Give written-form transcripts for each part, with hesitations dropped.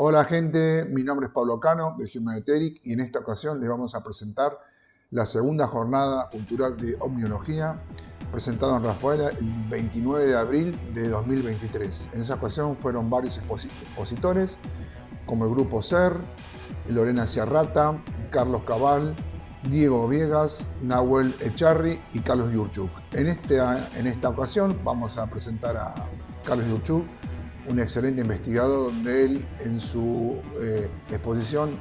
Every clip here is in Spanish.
Hola gente, mi nombre es Pablo Cano de Humanitaric y en esta ocasión les vamos a presentar la segunda jornada cultural de Omniología presentada en Rafaela el 29 de abril de 2023. En esa ocasión fueron varios expositores como el grupo SER, Lorena Ciarrata, Carlos Cabal, Diego Viegas, Nahuel Echarri y Carlos Yurchuk. En esta ocasión vamos a presentar a Carlos Yurchuk, un excelente investigador donde él en su exposición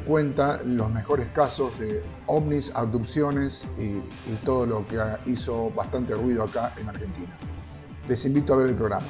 cuenta los mejores casos de ovnis, abducciones y todo lo que hizo bastante ruido acá en Argentina. Les invito a ver el programa.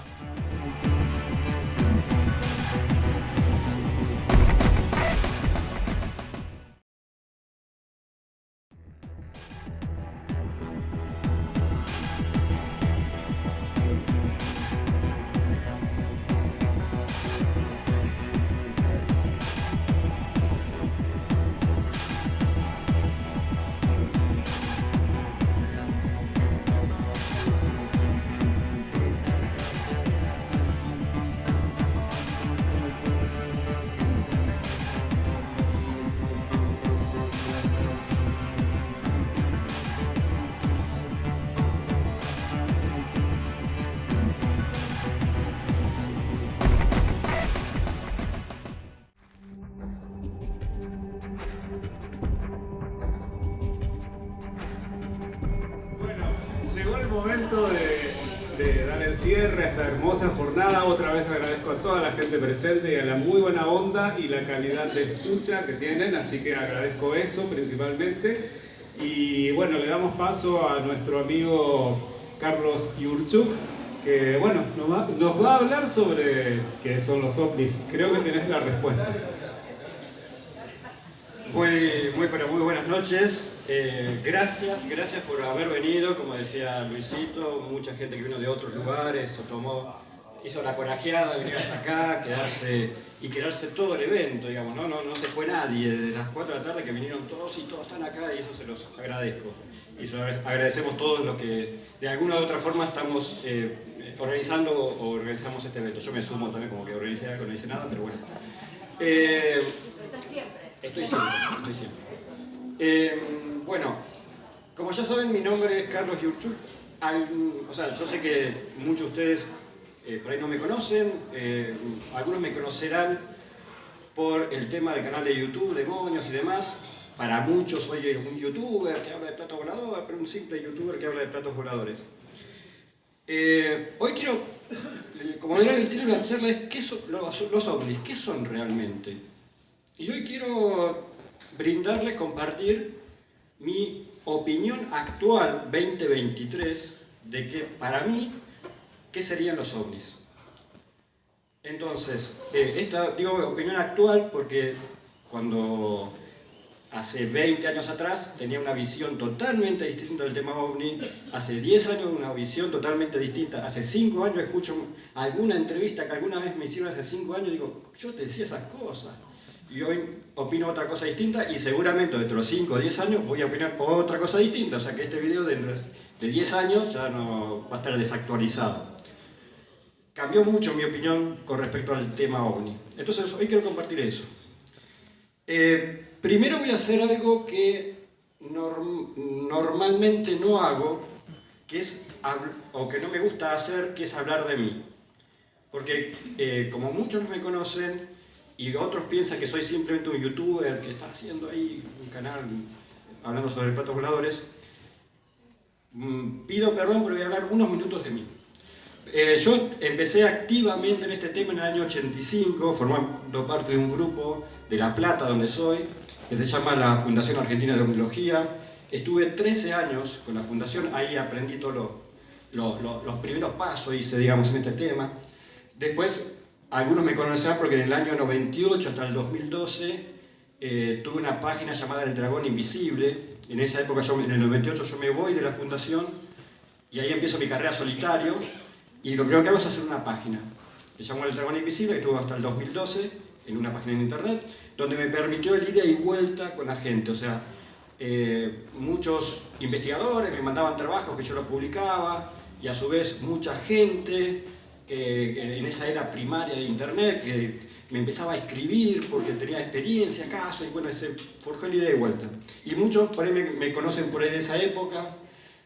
Llegó el momento de dar el cierre a esta hermosa jornada. Otra vez agradezco a toda la gente presente y a la muy buena onda y la calidad de escucha que tienen, así que agradezco eso principalmente. Y bueno, le damos paso a nuestro amigo Carlos Yurchuk, que bueno, nos va a hablar sobre qué son los ovnis. Creo que tenés la respuesta. Muy buenas noches. Gracias por haber venido. Como decía Luisito, mucha gente que vino de otros lugares, hizo la corajeada de venir hasta acá, quedarse todo el evento, digamos, no se fue nadie. Desde las 4 de la tarde que vinieron todos y todos están acá y eso se los agradezco. Y se los agradecemos todos los que de alguna u otra forma estamos organizando o organizamos este evento. Yo me sumo también como que organicé algo, no hice nada, pero bueno. Estoy siempre. Bueno, como ya saben, mi nombre es Carlos Yurchuk. Yo sé que muchos de ustedes por ahí no me conocen, algunos me conocerán por el tema del canal de YouTube, Demonios y demás. Para muchos soy un youtuber que habla de platos voladores, pero un simple youtuber que habla de platos voladores. Hoy quiero, como verán el título de la charla, es ¿qué son los ovnis? ¿Qué son realmente? Y hoy quiero brindarles, compartir mi opinión actual 2023 de que para mí, ¿qué serían los ovnis? Entonces, digo opinión actual porque cuando hace 20 años atrás tenía una visión totalmente distinta del tema ovni, hace 10 años una visión totalmente distinta, hace 5 años escucho alguna entrevista que alguna vez me hicieron hace 5 años y digo, yo te decía esas cosas. Y hoy opino otra cosa distinta y seguramente dentro de los 5 o 10 años voy a opinar otra cosa distinta. O sea que este video dentro de 10 años ya no va a estar desactualizado. Cambió mucho mi opinión con respecto al tema OVNI. Entonces hoy quiero compartir eso. Primero voy a hacer algo que normalmente no hago, o que no me gusta hacer, que es hablar de mí. Porque como muchos no me conocen, y otros piensan que soy simplemente un youtuber que está haciendo ahí un canal hablando sobre platos voladores, pido perdón, pero voy a hablar unos minutos de mí. Yo empecé activamente en este tema en el año 85, formando parte de un grupo de La Plata, donde soy, que se llama la Fundación Argentina de Omniología. Estuve 13 años con la fundación, ahí aprendí todos los primeros pasos, hice, digamos, en este tema. Después, algunos me conocerán porque en el año 98 hasta el 2012 tuve una página llamada El Dragón Invisible. En esa época, en el 98, yo me voy de la fundación y ahí empiezo mi carrera solitario. Y lo primero que hago es hacer una página que se llamó El Dragón Invisible, que estuvo hasta el 2012 en una página en internet, donde me permitió el ida y vuelta con la gente. O sea, muchos investigadores me mandaban trabajos que yo los publicaba y a su vez mucha gente que en esa era primaria de internet, que me empezaba a escribir porque tenía experiencia, caso, y bueno, se forjó la idea de vuelta. Y muchos por ahí me conocen por ahí de esa época.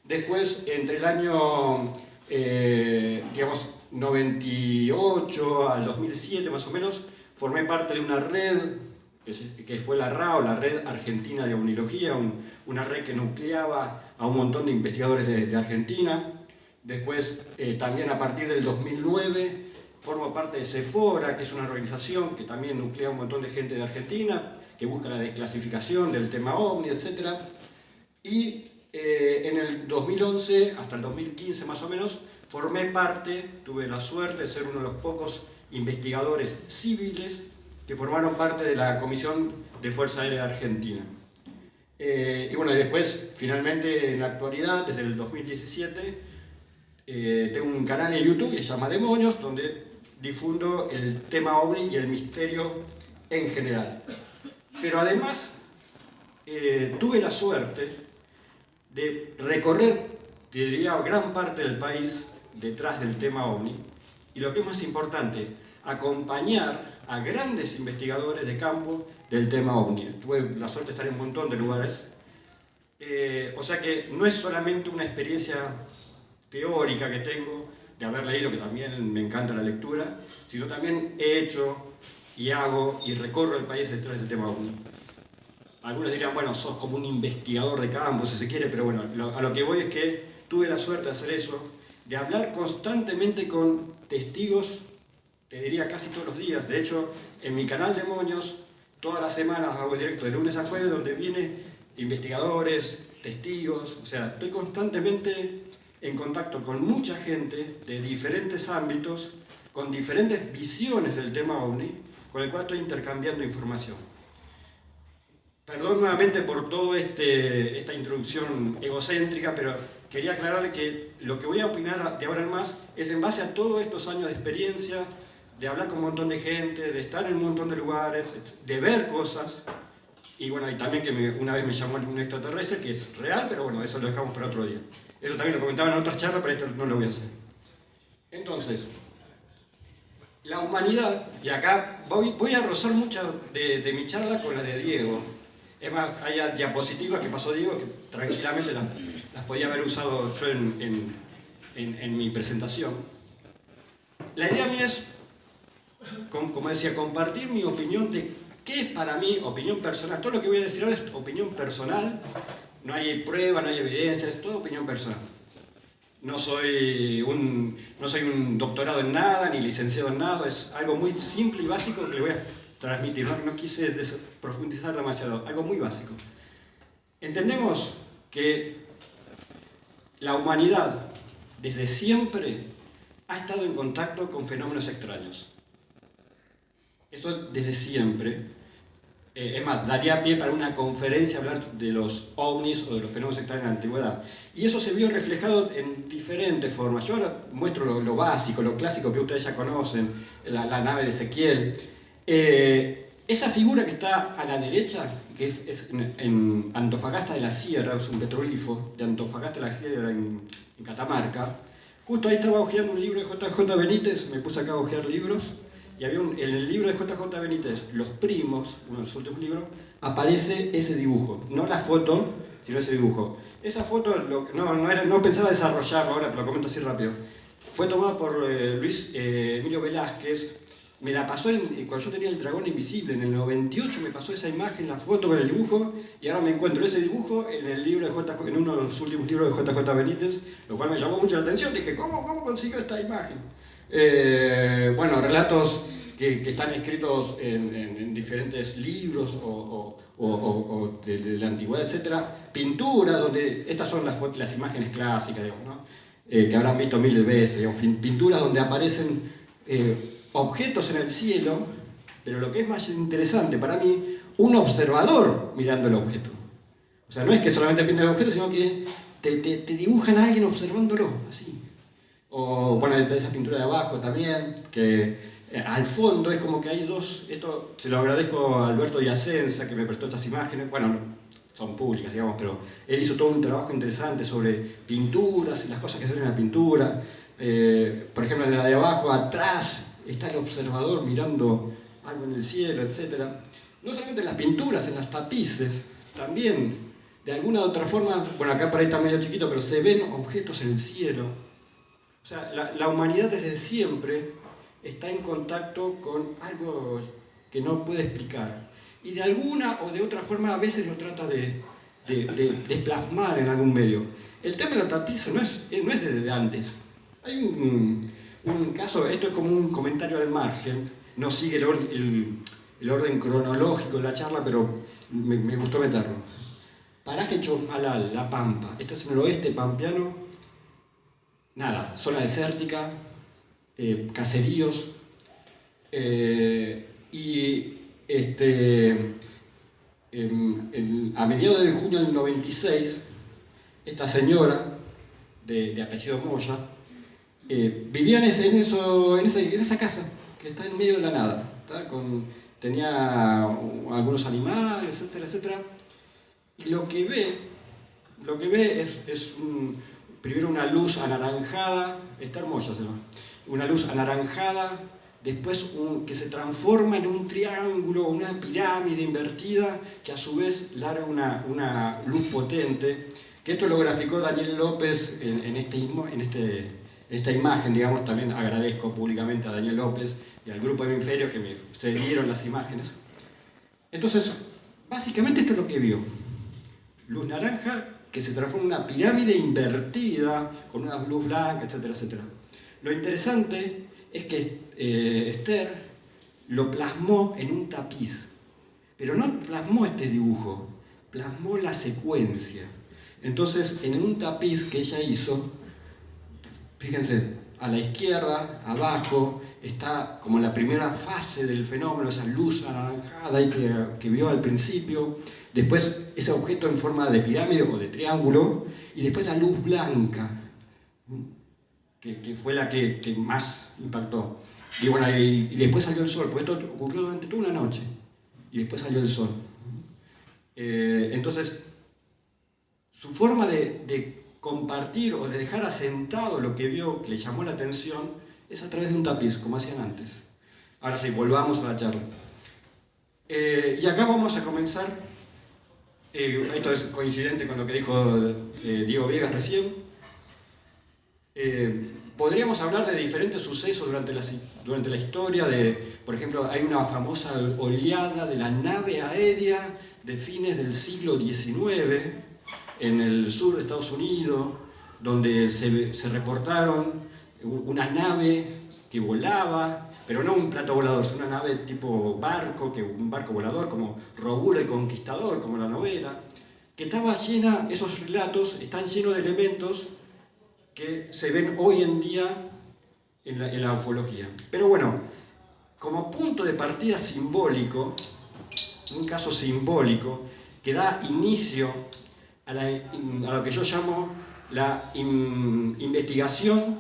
Después, entre el año, digamos, 98 al 2007 más o menos, formé parte de una red que fue la RAO, la Red Argentina de Omniología, una red que nucleaba a un montón de investigadores de Argentina. Después, también a partir del 2009, formo parte de Sephora, que es una organización que también nuclea a un montón de gente de Argentina, que busca la desclasificación del tema OVNI, etc. Y en el 2011, hasta el 2015 más o menos, formé parte, tuve la suerte de ser uno de los pocos investigadores civiles que formaron parte de la Comisión de Fuerza Aérea Argentina. Y bueno, después, finalmente, en la actualidad, desde el 2017, tengo un canal en YouTube que se llama Demonios, donde difundo el tema OVNI y el misterio en general. Pero además, tuve la suerte de recorrer, te diría, gran parte del país detrás del tema OVNI, y lo que es más importante, acompañar a grandes investigadores de campo del tema OVNI. Tuve la suerte de estar en un montón de lugares, o sea que no es solamente una experiencia teórica que tengo de haber leído, que también me encanta la lectura, sino también he hecho y hago y recorro el país detrás del tema OVNI. Algunos dirían, bueno, sos como un investigador de campo, si se quiere, pero bueno, a lo que voy es que tuve la suerte de hacer eso, de hablar constantemente con testigos, te diría casi todos los días. De hecho, en mi canal Demonios, todas las semanas hago directo de lunes a jueves, donde vienen investigadores, testigos, o sea, estoy constantemente en contacto con mucha gente de diferentes ámbitos, con diferentes visiones del tema OVNI, con el cual estoy intercambiando información. Perdón nuevamente por toda esta introducción egocéntrica, pero quería aclararle que lo que voy a opinar de ahora en más es en base a todos estos años de experiencia, de hablar con un montón de gente, de estar en un montón de lugares, de ver cosas, y bueno, y también que una vez me llamó un extraterrestre, que es real, pero bueno, eso lo dejamos para otro día. Eso también lo comentaban en otras charlas, pero esto no lo voy a hacer. Entonces, la humanidad, y acá voy a rozar mucho de mi charla con la de Diego. Es más, hay diapositivas que pasó Diego que tranquilamente las podía haber usado yo en mi presentación. La idea mía es, como decía, compartir mi opinión de qué es para mí opinión personal. Todo lo que voy a decir ahora es opinión personal, no hay prueba, no hay evidencia, es todo opinión personal. No soy un doctorado en nada, ni licenciado en nada, es algo muy simple y básico que le voy a transmitir. No quise profundizar demasiado, algo muy básico. Entendemos que la humanidad desde siempre ha estado en contacto con fenómenos extraños. Eso desde siempre. Es más, daría pie para una conferencia hablar de los ovnis o de los fenómenos extraños en la antigüedad. Y eso se vio reflejado en diferentes formas. Yo ahora muestro lo básico, lo clásico que ustedes ya conocen, la nave de Ezequiel. Esa figura que está a la derecha, que es en Antofagasta de la Sierra, es un petroglifo de Antofagasta de la Sierra en Catamarca. Justo ahí estaba hojeando un libro de JJ Benítez, me puse acá a hojear libros, y había en el libro de JJ Benítez, Los Primos, uno de los últimos libros, aparece ese dibujo, no la foto, sino ese dibujo. Esa foto, no pensaba desarrollarlo ahora, pero lo comento así rápido. Fue tomada por Luis Emilio Velázquez. Me la pasó cuando yo tenía el dragón invisible, en el 98 me pasó esa imagen, la foto con el dibujo, y ahora me encuentro ese dibujo en el libro de en uno de los últimos libros de JJ Benítez, lo cual me llamó mucho la atención. Dije, ¿cómo consiguió esta imagen? Bueno, relatos que están escritos en diferentes libros o de la antigüedad, etc. Pinturas, donde estas son las imágenes clásicas, digamos, ¿no? Que habrán visto miles de veces, digamos, pinturas donde aparecen objetos en el cielo, pero lo que es más interesante para mí, un observador mirando el objeto. O sea, no es que solamente pintan el objeto, sino que te dibujan a alguien observándolo, así. O bueno, esa pintura de abajo también, que al fondo es como que hay dos, esto se lo agradezco a Alberto Yacenza, que me prestó estas imágenes, bueno, son públicas, digamos, pero él hizo todo un trabajo interesante sobre pinturas y las cosas que se ven en la pintura. Por ejemplo, en la de abajo, atrás, está el observador mirando algo en el cielo, etc. No solamente en las pinturas, en los tapices, también, de alguna u otra forma, bueno, acá por ahí está medio chiquito, pero se ven objetos en el cielo. O sea, la humanidad desde siempre está en contacto con algo que no puede explicar. Y de alguna o de otra forma a veces lo trata de plasmar en algún medio. El tema de la tapiza no es desde antes. Hay un caso, esto es como un comentario al margen, no sigue el orden cronológico de la charla, pero me gustó meterlo. Paraje Chosmalal, La Pampa, esto es en el oeste pampeano, nada, zona desértica, caseríos, y a mediados de junio del 96, esta señora, de apellido Moya, vivía en esa casa, que está en medio de la nada. Tenía algunos animales, etcétera, etcétera. Y lo que ve es primero una luz anaranjada, está hermosa, se llama, una luz anaranjada, después que se transforma en un triángulo, una pirámide invertida, que a su vez larga una luz potente, que esto lo graficó Daniel López en esta imagen, digamos. También agradezco públicamente a Daniel López y al grupo de Hemisferios que me cedieron las imágenes. Entonces, básicamente esto es lo que vio. Luz naranja que se transforma en una pirámide invertida, con una luz blanca, etcétera, etcétera. Lo interesante es que Esther lo plasmó en un tapiz, pero no plasmó este dibujo, plasmó la secuencia. Entonces, en un tapiz que ella hizo, fíjense, a la izquierda, abajo, está como la primera fase del fenómeno, esa luz anaranjada que vio al principio, después ese objeto en forma de pirámide o de triángulo, y después la luz blanca, que fue la que más impactó. Y bueno, y después salió el sol, porque esto ocurrió durante toda una noche, y después salió el sol. Entonces, su forma de compartir o de dejar asentado lo que vio, que le llamó la atención, es a través de un tapiz, como hacían antes. Ahora sí, volvamos a la charla. Y acá vamos a comenzar, esto es coincidente con lo que dijo Diego Viegas recién. Podríamos hablar de diferentes sucesos durante la historia. Por ejemplo, hay una famosa oleada de la nave aérea de fines del siglo XIX en el sur de Estados Unidos, donde se reportaron una nave que volaba, pero no un plato volador, sino una nave tipo barco, un barco volador, como Robur el Conquistador, como la novela, que estaba llena, esos relatos están llenos de elementos que se ven hoy en día en la ufología. Pero bueno, como punto de partida simbólico, un caso simbólico que da inicio a lo que yo llamo la investigación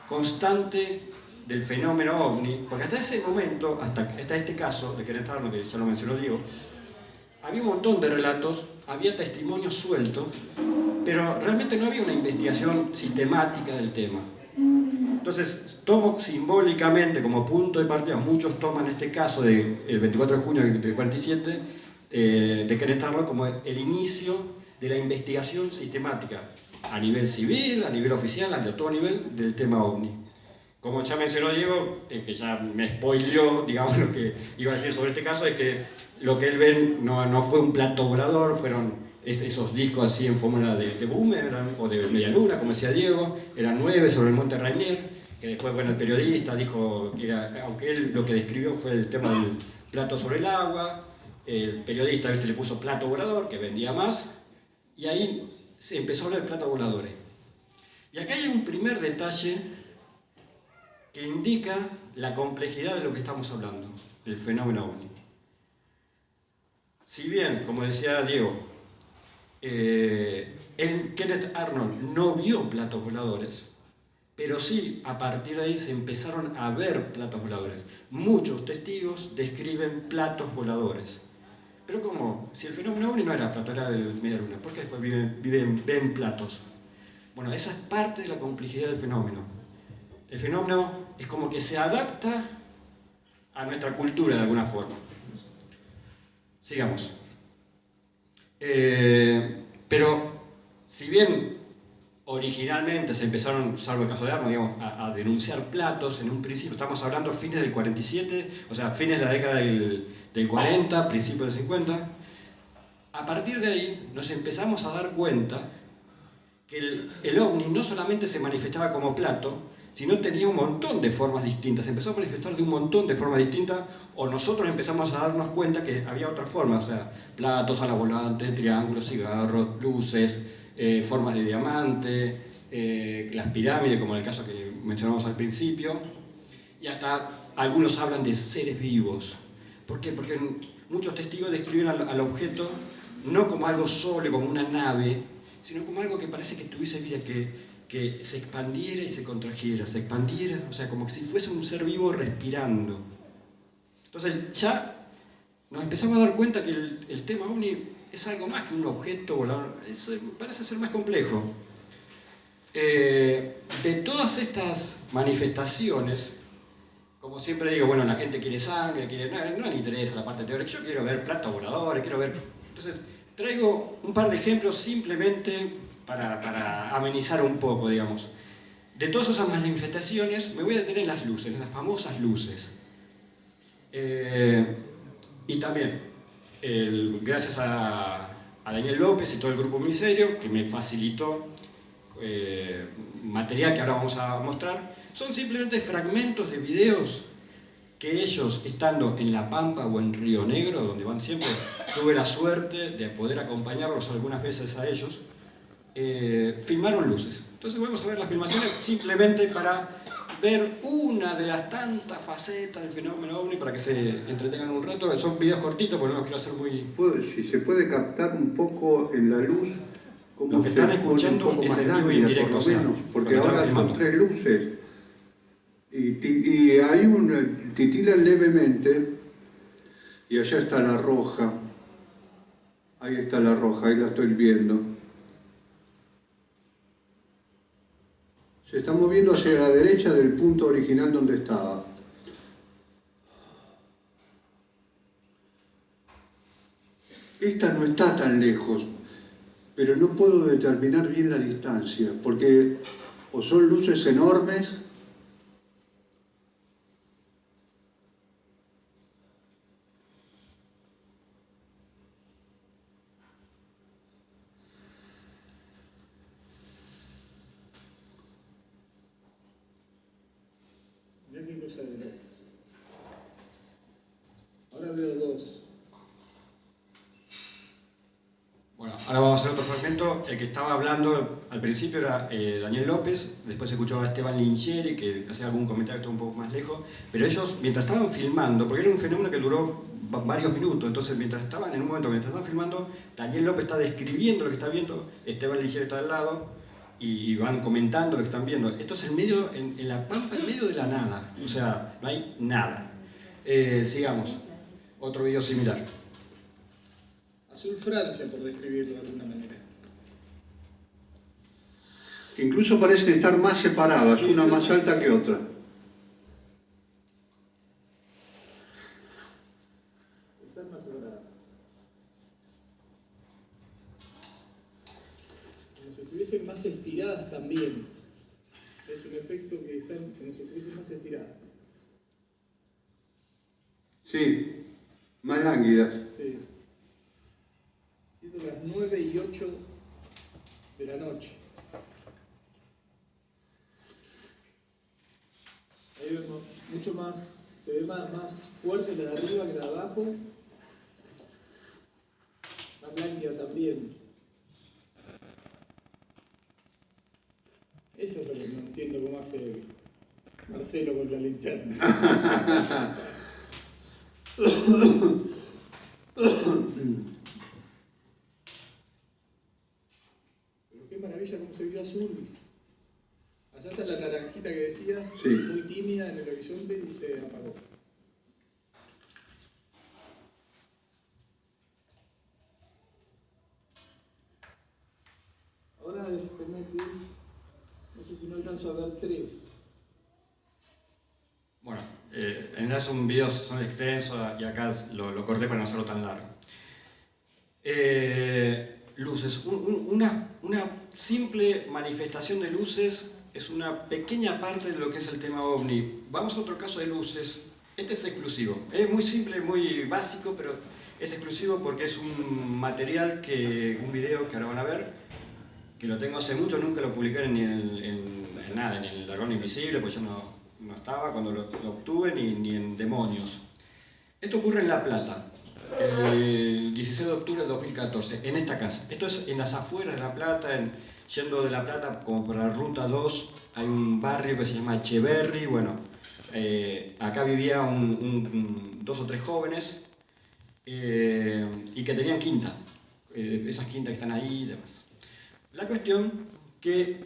constante del fenómeno ovni, porque hasta ese momento, hasta este caso de Kenneth Arnold, que ya lo mencionó Diego, había un montón de relatos, había testimonios sueltos, pero realmente no había una investigación sistemática del tema. Entonces, tomo simbólicamente como punto de partida, muchos toman este caso del 24 de junio del 47 de Kenneth Arnold como el inicio de la investigación sistemática a nivel civil, a nivel oficial, a todo nivel del tema OVNI. Como ya mencionó Diego, que ya me spoileó, digamos, lo que iba a decir sobre este caso, es que lo que él ve no fue un plato volador, fueron esos discos así en forma de boomerang o de media luna, como decía Diego, eran 9 sobre el monte Rainier, que después, bueno, el periodista dijo que aunque él lo que describió fue el tema del plato sobre el agua, el periodista le puso plato volador, que vendía más, y ahí se empezó a hablar de platos voladores. Y acá hay un primer detalle que indica la complejidad de lo que estamos hablando, del fenómeno OVNI. Si bien, como decía Diego, Kenneth Arnold no vio platos voladores, pero sí, a partir de ahí se empezaron a ver platos voladores. Muchos testigos describen platos voladores. Pero ¿cómo? Si el fenómeno OVNI no era plato, era de media luna, ¿por qué después ven platos? Bueno, esa es parte de la complejidad del fenómeno. El fenómeno es como que se adapta a nuestra cultura de alguna forma. Sigamos. Pero si bien originalmente se empezaron, salvo el caso de Arno, digamos, a denunciar platos en un principio, estamos hablando fines del 47, o sea, fines de la década del 40, principios del 50, a partir de ahí nos empezamos a dar cuenta que el ovni no solamente se manifestaba como plato, sino tenía un montón de formas distintas, se empezó a manifestar de un montón de formas distintas, o nosotros empezamos a darnos cuenta que había otras formas, o sea, platos, alas volantes, triángulos, cigarros, luces, formas de diamante, las pirámides, como en el caso que mencionamos al principio, y hasta algunos hablan de seres vivos. ¿Por qué? Porque muchos testigos describen al objeto no como algo sólido, como una nave, sino como algo que parece que tuviese vida, que se expandiera y se contrajera, se expandiera, o sea, como si fuese un ser vivo respirando. Entonces ya nos empezamos a dar cuenta que el tema ovni es algo más que un objeto volador, parece ser más complejo. De todas estas manifestaciones, como siempre digo, bueno, la gente quiere sangre, no le interesa la parte teórica, yo quiero ver platos voladores, quiero ver... Entonces, traigo un par de ejemplos simplemente para amenizar un poco, digamos. De todas esas manifestaciones, me voy a detener en las luces, en las famosas luces. Y también, gracias a Daniel López y todo el grupo Miserio, que me facilitó material que ahora vamos a mostrar, son simplemente fragmentos de videos que ellos, estando en La Pampa o en Río Negro, donde van siempre, tuve la suerte de poder acompañarlos algunas veces a ellos, filmaron luces. Entonces vamos a ver las filmaciones simplemente para ver una de las tantas facetas del fenómeno ovni, para que se entretengan un rato. Son videos cortitos porque no los quiero hacer muy... Si se puede captar un poco en la luz, como lo que están escuchando es en vivo y en directo, por lo menos, porque ahora son 3 luces. Y hay titilan levemente, y allá está la roja. Ahí está la roja, ahí la estoy viendo. Se está moviendo hacia la derecha del punto original donde estaba. Esta no está tan lejos, pero no puedo determinar bien la distancia, porque o son luces enormes, Ahora veo 2. Bueno, ahora vamos a hacer otro fragmento. El que estaba hablando al principio era Daniel López, después se escuchó a Esteban Linchieri, que hacía algún comentario que estaba un poco más lejos, pero ellos, mientras estaban filmando, porque era un fenómeno que duró varios minutos, entonces mientras estaban estaban filmando, Daniel López está describiendo lo que está viendo, Esteban Linchieri está al lado, y van comentando lo que están viendo. Esto es en La Pampa, en medio de la nada, o sea, no hay nada. Sigamos, otro video similar. Azul Francia, por describirlo de alguna manera. incluso parecen estar más separadas, una más alta que otra. Están más separadas. Como si estuviesen más estiradas también. Es un efecto que están como si estuviesen más estiradas. Sí, más lánguidas. Sí. Siendo las 9:08 de la noche. Ahí vemos mucho más, se ve más fuerte la de arriba que la de abajo. Más lánguida también. Eso es lo que no entiendo cómo hace Marcelo con la linterna. Pero qué maravilla cómo se vio azul. Allá está la naranjita que decías, sí, muy tímida en el horizonte y se apagó. Ahora déjame que, no sé si no alcanzo a ver 3. Bueno, en general son videos, son extensos y acá lo corté para no hacerlo tan largo. Luces. Una simple manifestación de luces es una pequeña parte de lo que es el tema OVNI. Vamos a otro caso de luces. Este es exclusivo. Es muy simple, muy básico, pero es exclusivo porque es un material, un video que ahora van a ver, que lo tengo hace mucho, nunca lo publiqué ni en nada, ni en el Dragón Invisible, pues yo no estaba cuando lo obtuve, ni en Demonios. Esto ocurre en La Plata, el 16 de octubre de 2014, en esta casa. Esto es en las afueras de La Plata, yendo de La Plata como por la Ruta 2, hay un barrio que se llama Echeverri. Bueno, acá vivía dos o tres jóvenes y que tenían quinta, esas quintas que están ahí y demás. La cuestión que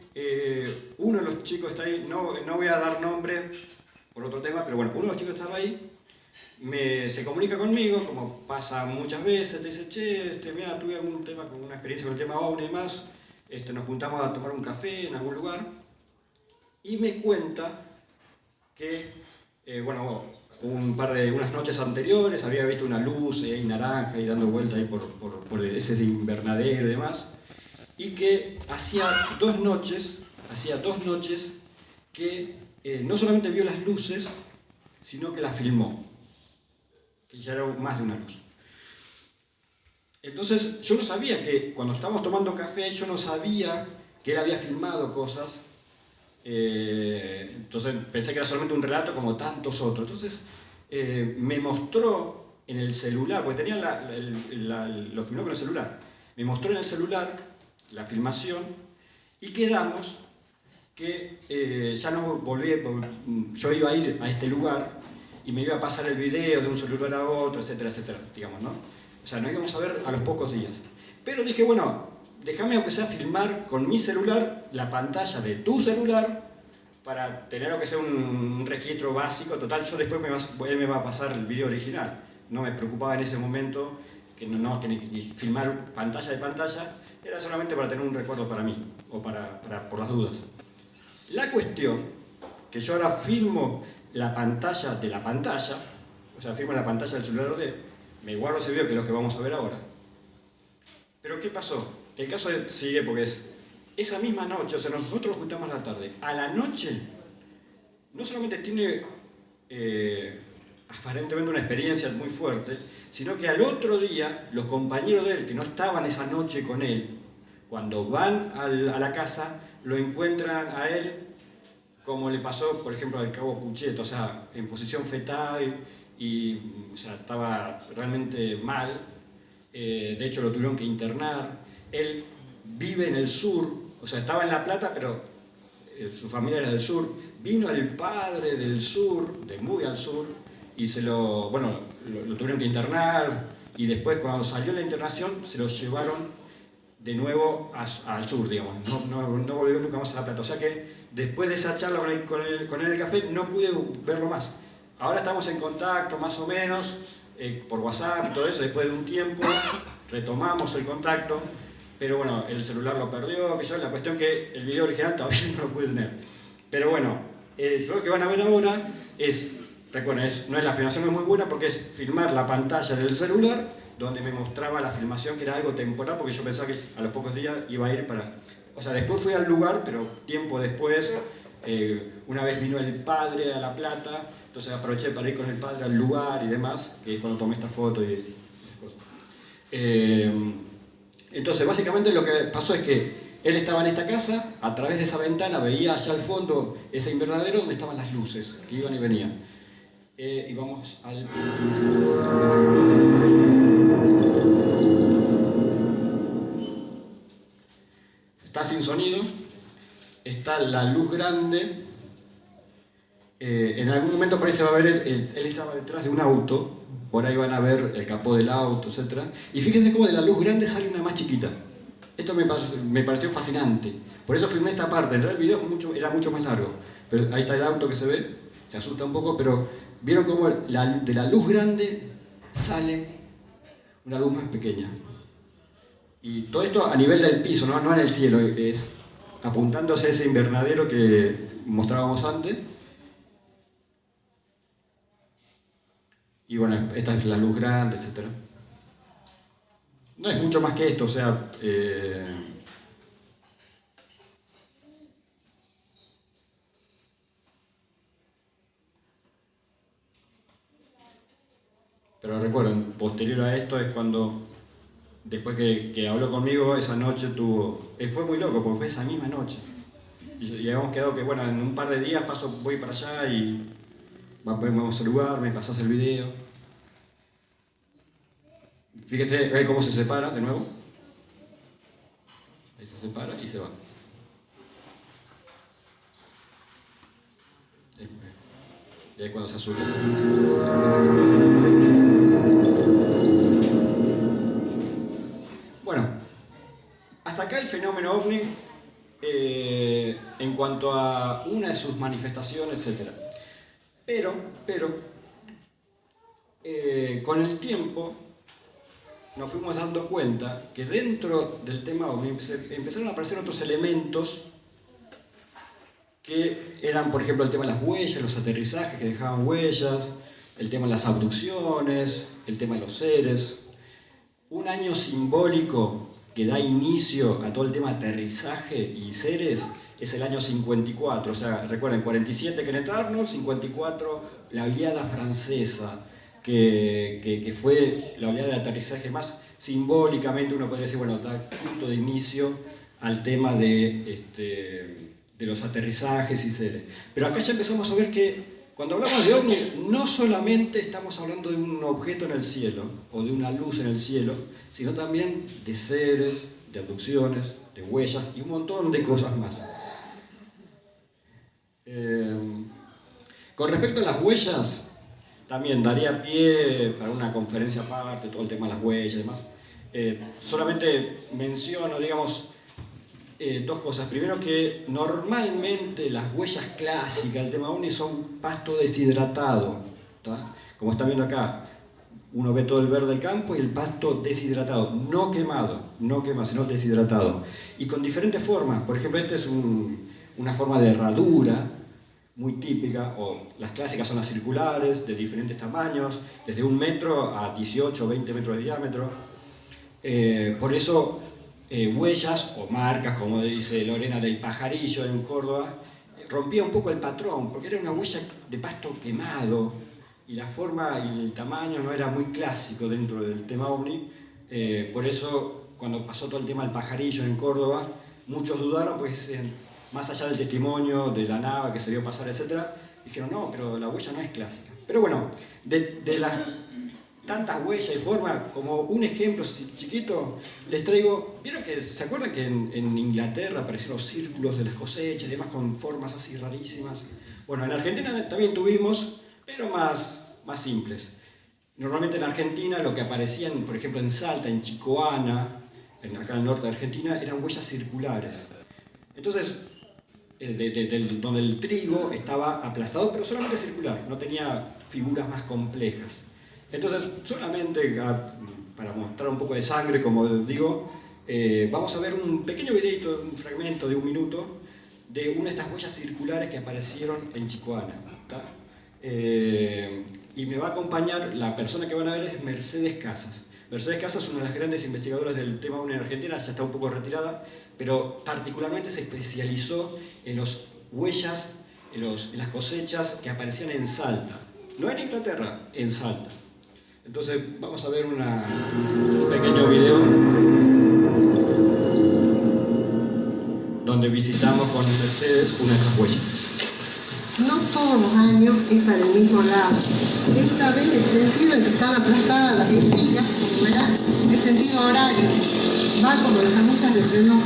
uno de los chicos está ahí, no voy a dar nombre por otro tema, pero bueno, uno de los chicos estaba ahí, se comunica conmigo, como pasa muchas veces, te dice, che, mira, tuve algún tema, con una experiencia con el tema OVNI y demás, nos juntamos a tomar un café en algún lugar, y me cuenta que, bueno, unas noches anteriores había visto una luz ahí naranja y dando vuelta ahí por ese invernadero y demás, y que hacía dos noches que no solamente vio las luces, sino que las filmó, que ya era más de una luz. Entonces yo no sabía que, cuando estábamos tomando café, yo no sabía que él había filmado cosas, entonces pensé que era solamente un relato como tantos otros. Entonces me mostró en el celular, porque tenía lo filmó con el celular, me mostró en el celular la filmación y quedamos que ya no volví, yo iba a ir a este lugar y me iba a pasar el video de un celular a otro, etcétera, etcétera, digamos, ¿no? O sea, nos íbamos a ver a los pocos días. Pero dije, bueno, déjame aunque sea filmar con mi celular la pantalla de tu celular para tener aunque sea un registro básico. Total, yo después él me va a pasar el video original. No me preocupaba en ese momento que filmar pantalla de pantalla, era solamente para tener un recuerdo para mí, o por las dudas. La cuestión, que yo ahora filmo la pantalla de la pantalla, o sea, filmo la pantalla del celular de él, me guardo ese video, que es lo que vamos a ver ahora. Pero ¿qué pasó? El caso sigue porque es esa misma noche, o sea, nosotros nos juntamos a la tarde. A la noche, no solamente tiene aparentemente una experiencia muy fuerte, sino que al otro día, los compañeros de él, que no estaban esa noche con él, cuando van a la casa, lo encuentran a él como le pasó, por ejemplo, al cabo Puchet, o sea, en posición fetal, y o sea, estaba realmente mal. De hecho lo tuvieron que internar. Él vive en el sur, o sea, estaba en La Plata, pero su familia era del sur. Vino el padre del sur, de muy al sur, y lo tuvieron que internar, y después cuando salió la internación se lo llevaron de nuevo al sur, digamos. No volvió nunca más a La Plata. O sea que después de esa charla con él en el café no pude verlo más. Ahora estamos en contacto más o menos, por WhatsApp y todo eso. Después de un tiempo retomamos el contacto, pero bueno, el celular lo perdió, la cuestión que el video original todavía no lo pude tener. Pero bueno, lo que van a ver ahora es, recuerden, no es la filmación, no es muy buena porque es filmar la pantalla del celular donde me mostraba la filmación, que era algo temporal, porque yo pensaba que a los pocos días iba a ir para... O sea, después fui al lugar, pero tiempo después, una vez vino el padre a La Plata, entonces aproveché para ir con el padre al lugar y demás, que es cuando tomé esta foto y esas cosas. Entonces, básicamente lo que pasó es que él estaba en esta casa, a través de esa ventana veía allá al fondo ese invernadero donde estaban las luces, que iban y venían. Y vamos al... Está sin sonido, está la luz grande, en algún momento por ahí se va a ver, él estaba detrás de un auto, por ahí van a ver el capó del auto, etc. Y fíjense cómo de la luz grande sale una más chiquita. Esto me pareció fascinante, por eso filmé esta parte. En realidad el video era mucho más largo, pero ahí está el auto que se ve, se asusta un poco, pero vieron cómo de la luz grande sale una luz más pequeña. Y todo esto a nivel del piso, no en el cielo, es apuntándose a ese invernadero que mostrábamos antes. Y bueno, esta es la luz grande, etc. No es mucho más que esto, o sea... Pero recuerden, posterior a esto es cuando, después que habló conmigo, esa noche tuvo... fue muy loco, porque fue esa misma noche. Y habíamos quedado que, bueno, en un par de días voy para allá y vamos al lugar, me pasás el video. Fíjese cómo se separa de nuevo. Ahí se separa y se va. Y ahí cuando se asusta. Bueno, hasta acá el fenómeno OVNI en cuanto a una de sus manifestaciones, etc. Pero con el tiempo nos fuimos dando cuenta que dentro del tema OVNI empezaron a aparecer otros elementos que eran, por ejemplo, el tema de las huellas, los aterrizajes que dejaban huellas, el tema de las abducciones, el tema de los seres. Un año simbólico que da inicio a todo el tema de aterrizaje y seres es el año 54, o sea, recuerden, 47 Kenneth Arnold, 54 la oleada francesa, que fue la oleada de aterrizaje más simbólicamente, uno podría decir, bueno, da punto de inicio al tema de los aterrizajes y seres. Pero acá ya empezamos a ver que cuando hablamos de OVNI, no solamente estamos hablando de un objeto en el cielo, o de una luz en el cielo, sino también de seres, de abducciones, de huellas y un montón de cosas más. Con respecto a las huellas, también daría pie para una conferencia aparte, todo el tema de las huellas y demás. Solamente menciono, digamos, dos cosas. Primero, que normalmente las huellas clásicas del tema OVNI son pasto deshidratado, ¿tá? Como están viendo acá, uno ve todo el verde del campo y el pasto deshidratado, no quemado, sino deshidratado. Y con diferentes formas. Por ejemplo, esta es una forma de herradura muy típica, o las clásicas son las circulares, de diferentes tamaños, desde 1 metro a 18 o 20 metros de diámetro. Por eso huellas o marcas, como dice Lorena del Pajarillo en Córdoba, rompía un poco el patrón, porque era una huella de pasto quemado y la forma y el tamaño no era muy clásico dentro del tema OVNI. Por eso, cuando pasó todo el tema del Pajarillo en Córdoba, muchos dudaron, pues más allá del testimonio de la nave que se vio pasar, etc., dijeron, no, pero la huella no es clásica. Pero bueno, de las tantas huellas y formas, como un ejemplo chiquito, les traigo, ¿vieron que se acuerdan que en Inglaterra aparecieron los círculos de las cosechas y demás con formas así rarísimas? Bueno, en Argentina también tuvimos, pero más simples. Normalmente en Argentina lo que aparecían, por ejemplo en Salta, en Chicoana, acá en el norte de Argentina, eran huellas circulares. Entonces, donde el trigo estaba aplastado, pero solamente circular, no tenía figuras más complejas. Entonces, solamente para mostrar un poco de sangre, como digo, vamos a ver un pequeño videito, un fragmento de 1 minuto, de una de estas huellas circulares que aparecieron en Chicoana. Y me va a acompañar, la persona que van a ver es Mercedes Casas. Mercedes Casas es una de las grandes investigadoras del tema OVNI en Argentina, ya está un poco retirada, pero particularmente se especializó en las huellas, en las cosechas que aparecían en Salta. No en Inglaterra, en Salta. Entonces vamos a ver un pequeño video donde visitamos con Mercedes una de estas huellas. No todos los años es para el mismo lado. Esta vez el sentido en que están aplastadas las espigas, como verán, es sentido horario. Va como las agujas del reloj.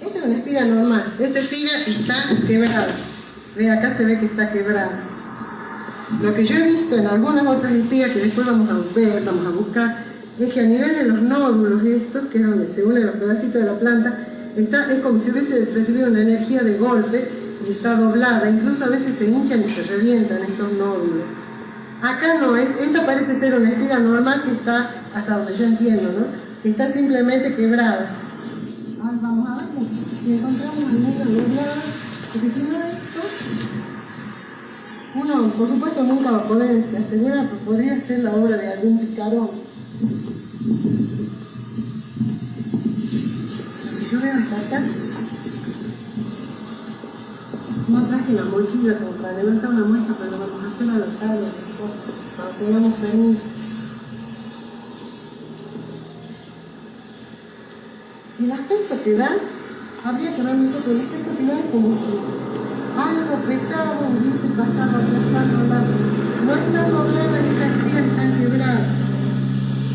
Esta es una espiga normal. Esta espiga está quebrada. Ve, acá se ve que está quebrada. Lo que yo he visto en algunas otras espigas que después vamos a ver, vamos a buscar, es que a nivel de los nódulos estos, que es donde se unen los pedacitos de la planta, es como si hubiese recibido una energía de golpe y está doblada, incluso a veces se hinchan y se revientan estos nódulos. Acá no, esta parece ser una espiga normal que está, hasta donde yo entiendo, ¿no? está simplemente quebrada. Ahora vamos a ver si encontramos alguna doblada, porque si no esto, uno por supuesto nunca va a poder asegurar, pero podría ser la obra de algún picarón. Yo voy a sacar. No traje la mochila como para levantar una muestra, pero vamos a hacer a la tabla, para que tengamos permiso. El aspecto que da, habría que ver un poco, el aspecto que da es como si algo pesado, viste, pasado, no está doblado en esa estría, está quebrada.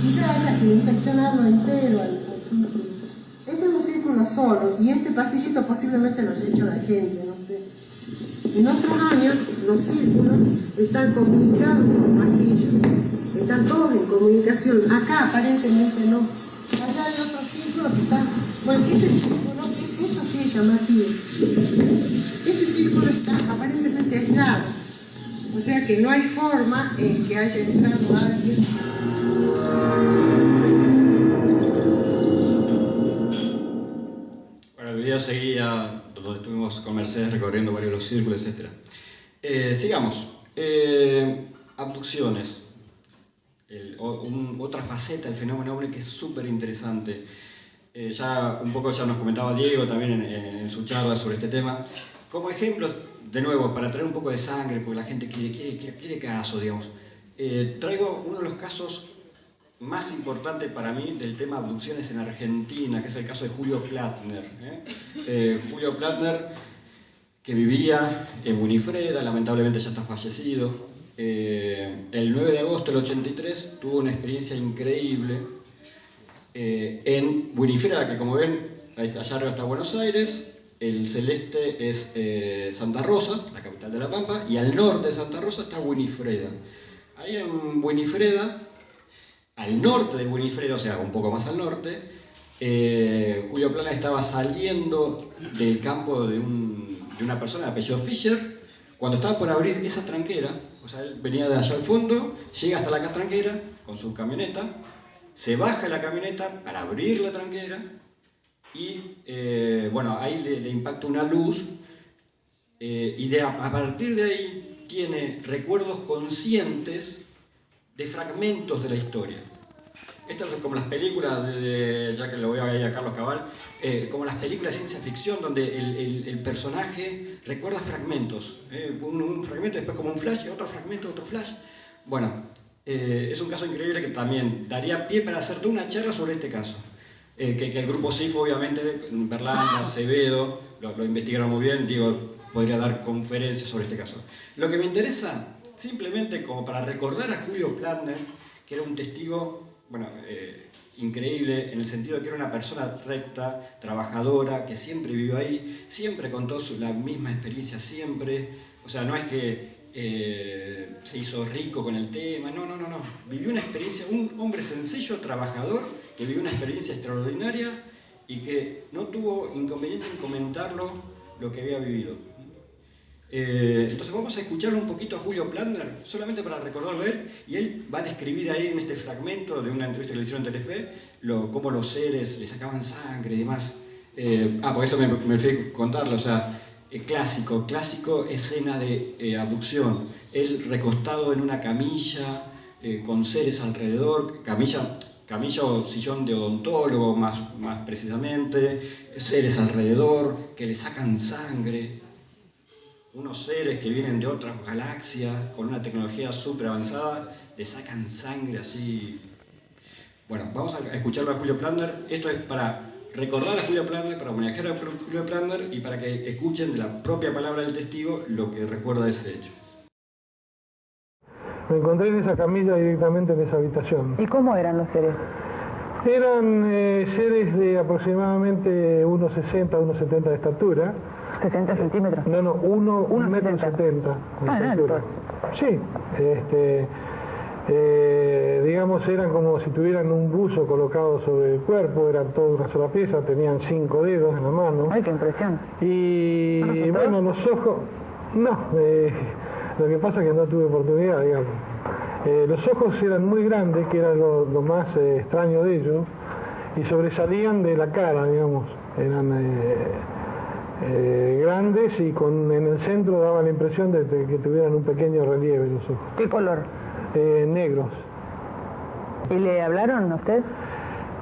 Y ya hay que inspeccionarlo entero al círculo. Este es un círculo solo, y este pasillito posiblemente lo haya hecho la gente, no sé. En otros años, los círculos están comunicados con pasillos, están todos en comunicación. Acá aparentemente no. Allá hay otro círculo que está... Bueno, este círculo, eso sí es llamativo. Este círculo está aparentemente aislado. O sea que no hay forma en que haya entrado alguien. Bueno, el video seguía donde estuvimos con Mercedes recorriendo varios de los círculos, etc. Sigamos. Abducciones. Otra faceta del fenómeno ovni que es súper interesante. Ya nos comentaba Diego también en su charla sobre este tema. Como ejemplos, de nuevo, para traer un poco de sangre, porque la gente quiere caso, digamos. Traigo uno de los casos más importantes para mí del tema abducciones en Argentina, que es el caso de Julio Plattner. Julio Plattner, que vivía en Winifreda, lamentablemente ya está fallecido. El 9 de agosto del 83 tuvo una experiencia increíble en Winifreda, que como ven, allá arriba está Buenos Aires, el celeste es Santa Rosa, la capital de La Pampa, y al norte de Santa Rosa está Winifreda. Ahí en Winifreda, al norte de Winifreda, o sea, un poco más al norte, Julio Plattner estaba saliendo del campo de una persona de apellido Fischer, cuando estaba por abrir esa tranquera. O sea, él venía de allá al fondo, llega hasta la tranquera con su camioneta, se baja de la camioneta para abrir la tranquera y, ahí le impacta una luz y a partir de ahí tiene recuerdos conscientes de fragmentos de la historia. Esto es como las películas, ya que lo voy a ir a Carlos Cabal, como las películas de ciencia ficción donde el personaje recuerda fragmentos. Un fragmento, después como un flash, y otro fragmento, otro flash. Bueno, es un caso increíble que también daría pie para hacer toda una charla sobre este caso. Que el grupo SIF, obviamente, Berlanga, Acevedo, lo investigaron muy bien. Digo, podría dar conferencias sobre este caso. Lo que me interesa, simplemente como para recordar a Julio Plattner, que era un testigo increíble en el sentido de que era una persona recta, trabajadora, que siempre vivió ahí, siempre contó la misma experiencia, siempre. O sea, no es que se hizo rico con el tema, no. Vivió una experiencia, un hombre sencillo, trabajador, que vivió una experiencia extraordinaria y que no tuvo inconveniente en comentarlo lo que había vivido. Entonces vamos a escucharlo un poquito a Julio Plattner, solamente para recordarlo a él, y él va a describir ahí en este fragmento de una entrevista que le hicieron en Telefe, cómo los seres le sacaban sangre y demás. Por eso me fui a contarlo, o sea, clásico escena de abducción. Él recostado en una camilla, con seres alrededor, camilla o sillón de odontólogo más precisamente, seres alrededor que le sacan sangre. Unos seres que vienen de otras galaxias, con una tecnología súper avanzada, le sacan sangre así. Bueno, vamos a escucharlo a Julio Plattner. Esto es para recordar a Julio Plattner, para homenajear a Julio Plattner y para que escuchen de la propia palabra del testigo lo que recuerda de ese hecho. Me encontré en esa camilla directamente en esa habitación. ¿Y cómo eran los seres? Eran seres de aproximadamente 1,60, 1,70 de estatura. ¿60 centímetros? No, 1,70 metros. Alto. Sí, digamos, eran como si tuvieran un buzo colocado sobre el cuerpo, eran toda una sola pieza, tenían 5 dedos en la mano. ¡Ay, qué impresión! Y bueno, los ojos, lo que pasa es que no tuve oportunidad, digamos. Los ojos eran muy grandes, que era lo más extraño de ellos, y sobresalían de la cara, digamos. Eran grandes y en el centro daba la impresión de que tuvieran un pequeño relieve los ojos. ¿Qué color? Negros. ¿Y le hablaron a usted?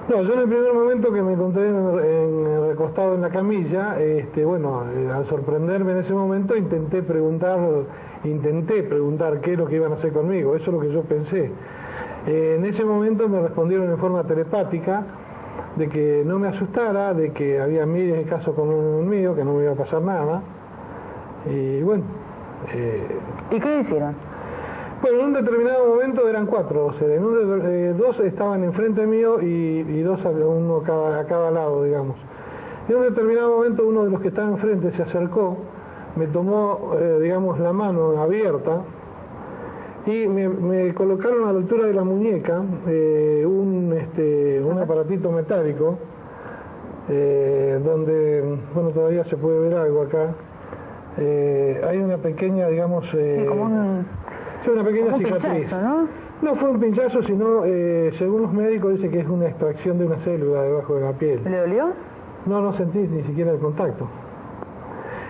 No, yo en el primer momento que me encontré recostado en la camilla, bueno, al sorprenderme en ese momento intenté preguntar qué es lo que iban a hacer conmigo, eso es lo que yo pensé. En ese momento me respondieron en forma telepática de que no me asustara, de que había miles de casos como el mío, que no me iba a pasar nada. Y bueno. ¿Y qué hicieron? Bueno, en un determinado momento eran 4 seres. Dos estaban enfrente mío y dos, uno a cada lado, digamos. Y en un determinado momento uno de los que estaba enfrente se acercó, me tomó, digamos, la mano abierta y me colocaron a la altura de la muñeca un aparatito metálico donde, bueno, todavía se puede ver algo acá. Hay una pequeña, digamos... Sí, como una pequeña un cicatriz. pinchazo, ¿no? No fue un pinchazo, sino, según los médicos, dice que es una extracción de una célula debajo de la piel. ¿Le dolió? No sentí ni siquiera el contacto.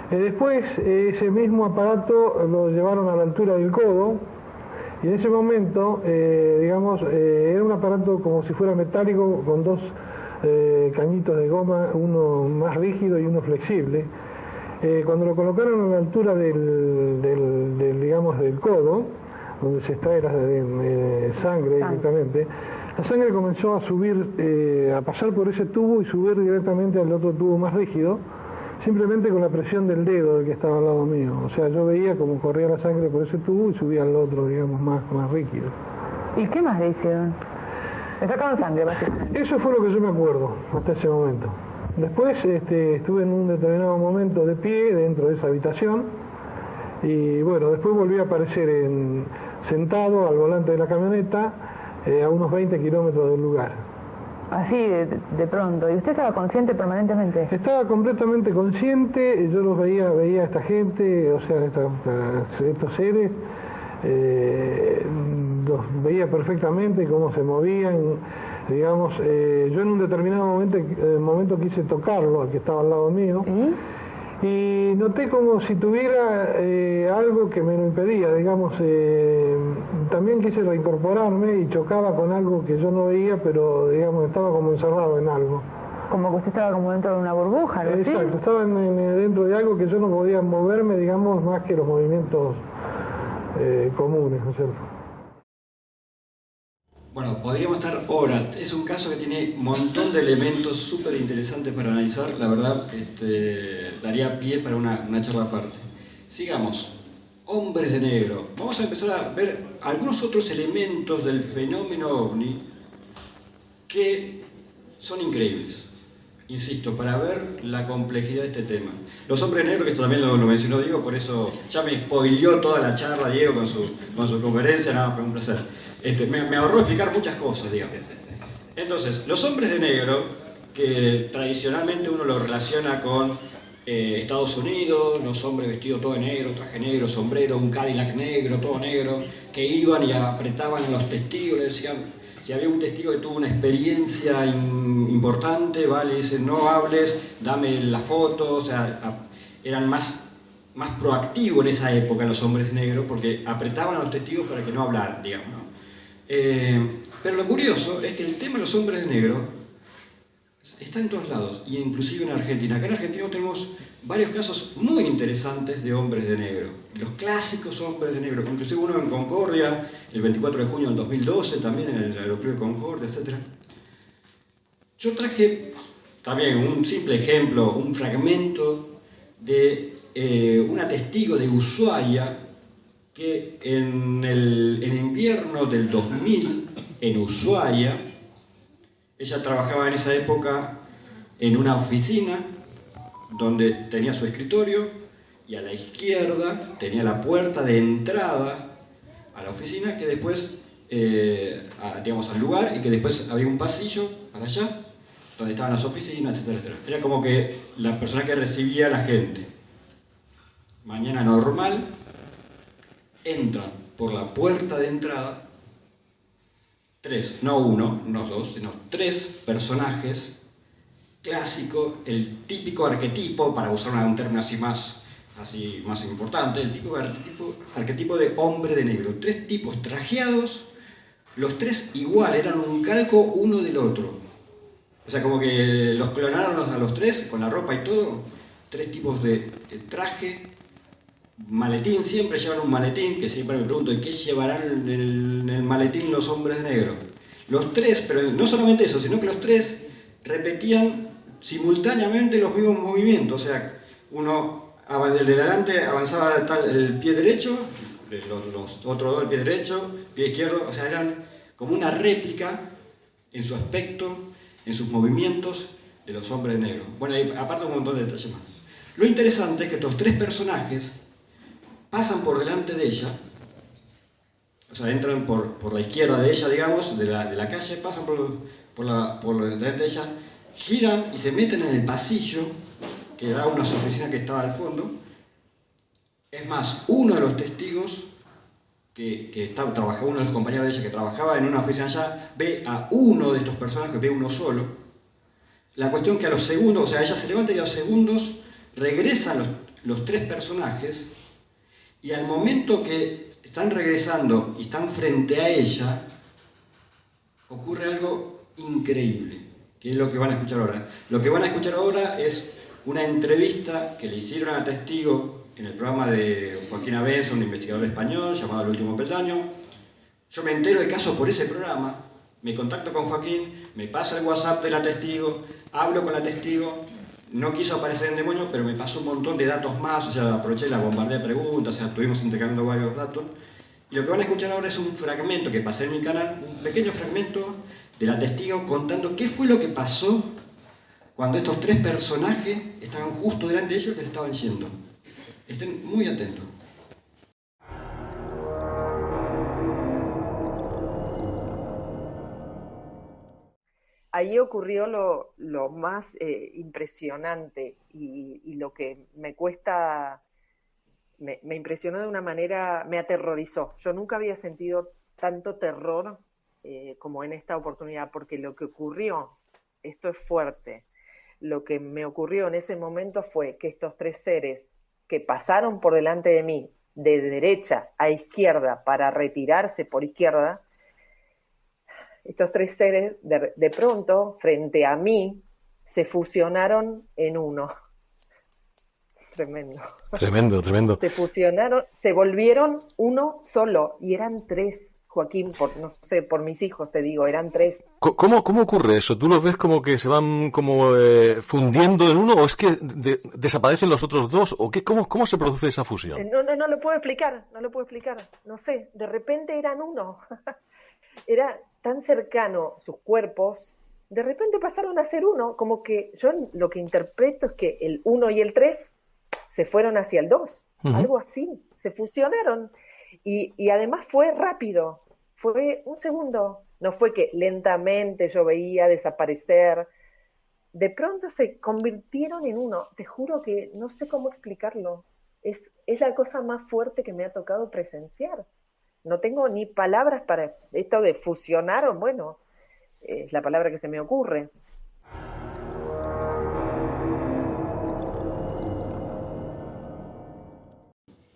Después, ese mismo aparato lo llevaron a la altura del codo, y en ese momento, digamos, era un aparato como si fuera metálico, con dos cañitos de goma, uno más rígido y uno flexible. Cuando lo colocaron a la altura digamos, del codo, donde se extrae la sangre directamente, la sangre comenzó a subir, a pasar por ese tubo y subir directamente al otro tubo más rígido, simplemente con la presión del dedo del que estaba al lado mío. O sea, yo veía cómo corría la sangre por ese tubo y subía al otro, digamos, más rígido. ¿Y qué más le hicieron? Le sacaron sangre, básicamente. Eso fue lo que yo me acuerdo hasta ese momento. Después estuve en un determinado momento de pie dentro de esa habitación y bueno, después volví a aparecer sentado al volante de la camioneta a unos 20 kilómetros del lugar. Así de pronto. ¿Y usted estaba consciente permanentemente? Estaba completamente consciente, yo los veía a esta gente, o sea, estos seres, los veía perfectamente cómo se movían, digamos. Yo en un determinado momento quise tocarlo, al que estaba al lado mío, y noté como si tuviera algo que me lo impedía, digamos. También quise reincorporarme y chocaba con algo que yo no veía, pero digamos estaba como encerrado en algo. Como que usted estaba como dentro de una burbuja, ¿no? Exacto, estaba dentro de algo que yo no podía moverme, digamos, más que los movimientos comunes, ¿no es cierto? Bueno, podríamos estar horas. Es un caso que tiene un montón de elementos súper interesantes para analizar. La verdad, daría pie para una charla aparte. Sigamos. Hombres de negro. Vamos a empezar a ver algunos otros elementos del fenómeno ovni que son increíbles. Insisto, para ver la complejidad de este tema. Los hombres negros, que esto también lo mencionó Diego, por eso ya me spoileó toda la charla Diego con su conferencia. Nada, fue un placer. Me ahorró explicar muchas cosas, digamos. Entonces, los hombres de negro, que tradicionalmente uno lo relaciona con Estados Unidos, los hombres vestidos todo de negro, traje negro, sombrero, un Cadillac negro, todo negro, que iban y apretaban a los testigos, le decían, si había un testigo que tuvo una experiencia importante, vale, dicen, no hables, dame la foto, o sea, eran más proactivos en esa época los hombres negros, porque apretaban a los testigos para que no hablaran, digamos, ¿no? Pero lo curioso es que el tema de los hombres negros está en todos lados, y inclusive en Argentina. Acá en Argentina tenemos varios casos muy interesantes de hombres de negro. Los clásicos hombres de negro, inclusive uno en Concordia, el 24 de junio del 2012, también en el aeropuerto de Concordia, etc. Yo traje también un simple ejemplo, un fragmento de una testigo de Ushuaia, que en el invierno del 2000, en Ushuaia, ella trabajaba en esa época en una oficina donde tenía su escritorio y a la izquierda tenía la puerta de entrada a la oficina, que después, digamos, al lugar, y que después había un pasillo para allá donde estaban las oficinas, etcétera, etcétera. Era como que la persona que recibía a la gente. Mañana normal, entran por la puerta de entrada tres, no uno, no dos, sino tres personajes clásicos, el típico arquetipo, para usar un término más importante, el típico arquetipo de hombre de negro. Tres tipos trajeados, los tres igual, eran un calco uno del otro. O sea, como que los clonaron a los tres, con la ropa y todo. Tres tipos de traje, maletín, siempre llevan un maletín, que siempre me pregunto, ¿qué llevarán en el maletín los hombres negros? Los tres, pero no solamente eso, sino que los tres repetían simultáneamente los mismos movimientos. O sea, el de delante avanzaba el pie derecho, los otros dos el pie derecho, pie izquierdo, o sea, eran como una réplica en su aspecto, en sus movimientos de los hombres negros. Bueno, y aparte un montón de detalles más. Lo interesante es que estos tres personajes pasan por delante de ella, o sea, entran por la izquierda de ella, digamos, de la calle, pasan por delante de ella, giran y se meten en el pasillo que da a unas oficinas que estaba al fondo. Es más, uno de los testigos uno de los compañeros de ella que trabajaba en una oficina allá, ve a uno de estos personajes, ve uno solo. La cuestión que a los segundos, o sea, ella se levanta y a los segundos regresan los tres personajes, y al momento que están regresando y están frente a ella, ocurre algo increíble, que es lo que van a escuchar ahora. Lo que van a escuchar ahora es una entrevista que le hicieron al testigo en el programa de Joaquín Abenza, un investigador español llamado El Último Peldaño. Yo me entero del caso por ese programa, me contacto con Joaquín, me pasa el WhatsApp de la testigo, hablo con la testigo, no quiso aparecer en demonio, pero me pasó un montón de datos más, o sea, aproveché la bombardea de preguntas, o sea, estuvimos intercambiando varios datos. Y lo que van a escuchar ahora es un fragmento que pasé en mi canal, un pequeño fragmento de la testigo contando qué fue lo que pasó cuando estos tres personajes estaban justo delante de ellos que se estaban yendo. Estén muy atentos. Ahí ocurrió lo más impresionante y lo que me cuesta, me impresionó de una manera, me aterrorizó. Yo nunca había sentido tanto terror como en esta oportunidad, porque lo que ocurrió, esto es fuerte, lo que me ocurrió en ese momento fue que estos tres seres que pasaron por delante de mí, de derecha a izquierda, para retirarse por izquierda, estos tres seres de pronto, frente a mí, se fusionaron en uno. Tremendo. Tremendo, tremendo. Se fusionaron, se volvieron uno solo, y eran tres. Joaquín, no sé, por mis hijos te digo, eran tres. ¿Cómo ocurre eso? ¿Tú los ves como que se van como fundiendo en uno, o es que desaparecen los otros dos, o qué? ¿Cómo se produce esa fusión? No lo puedo explicar, no sé, de repente eran uno. Era tan cercano sus cuerpos, de repente pasaron a ser uno, como que yo lo que interpreto es que el 1 y el 3 se fueron hacia el 2, algo así, se fusionaron, y además fue rápido, fue un segundo, no fue que lentamente yo veía desaparecer, de pronto se convirtieron en uno. Te juro que no sé cómo explicarlo, es la cosa más fuerte que me ha tocado presenciar. No tengo ni palabras para esto de fusionaron, bueno, es la palabra que se me ocurre.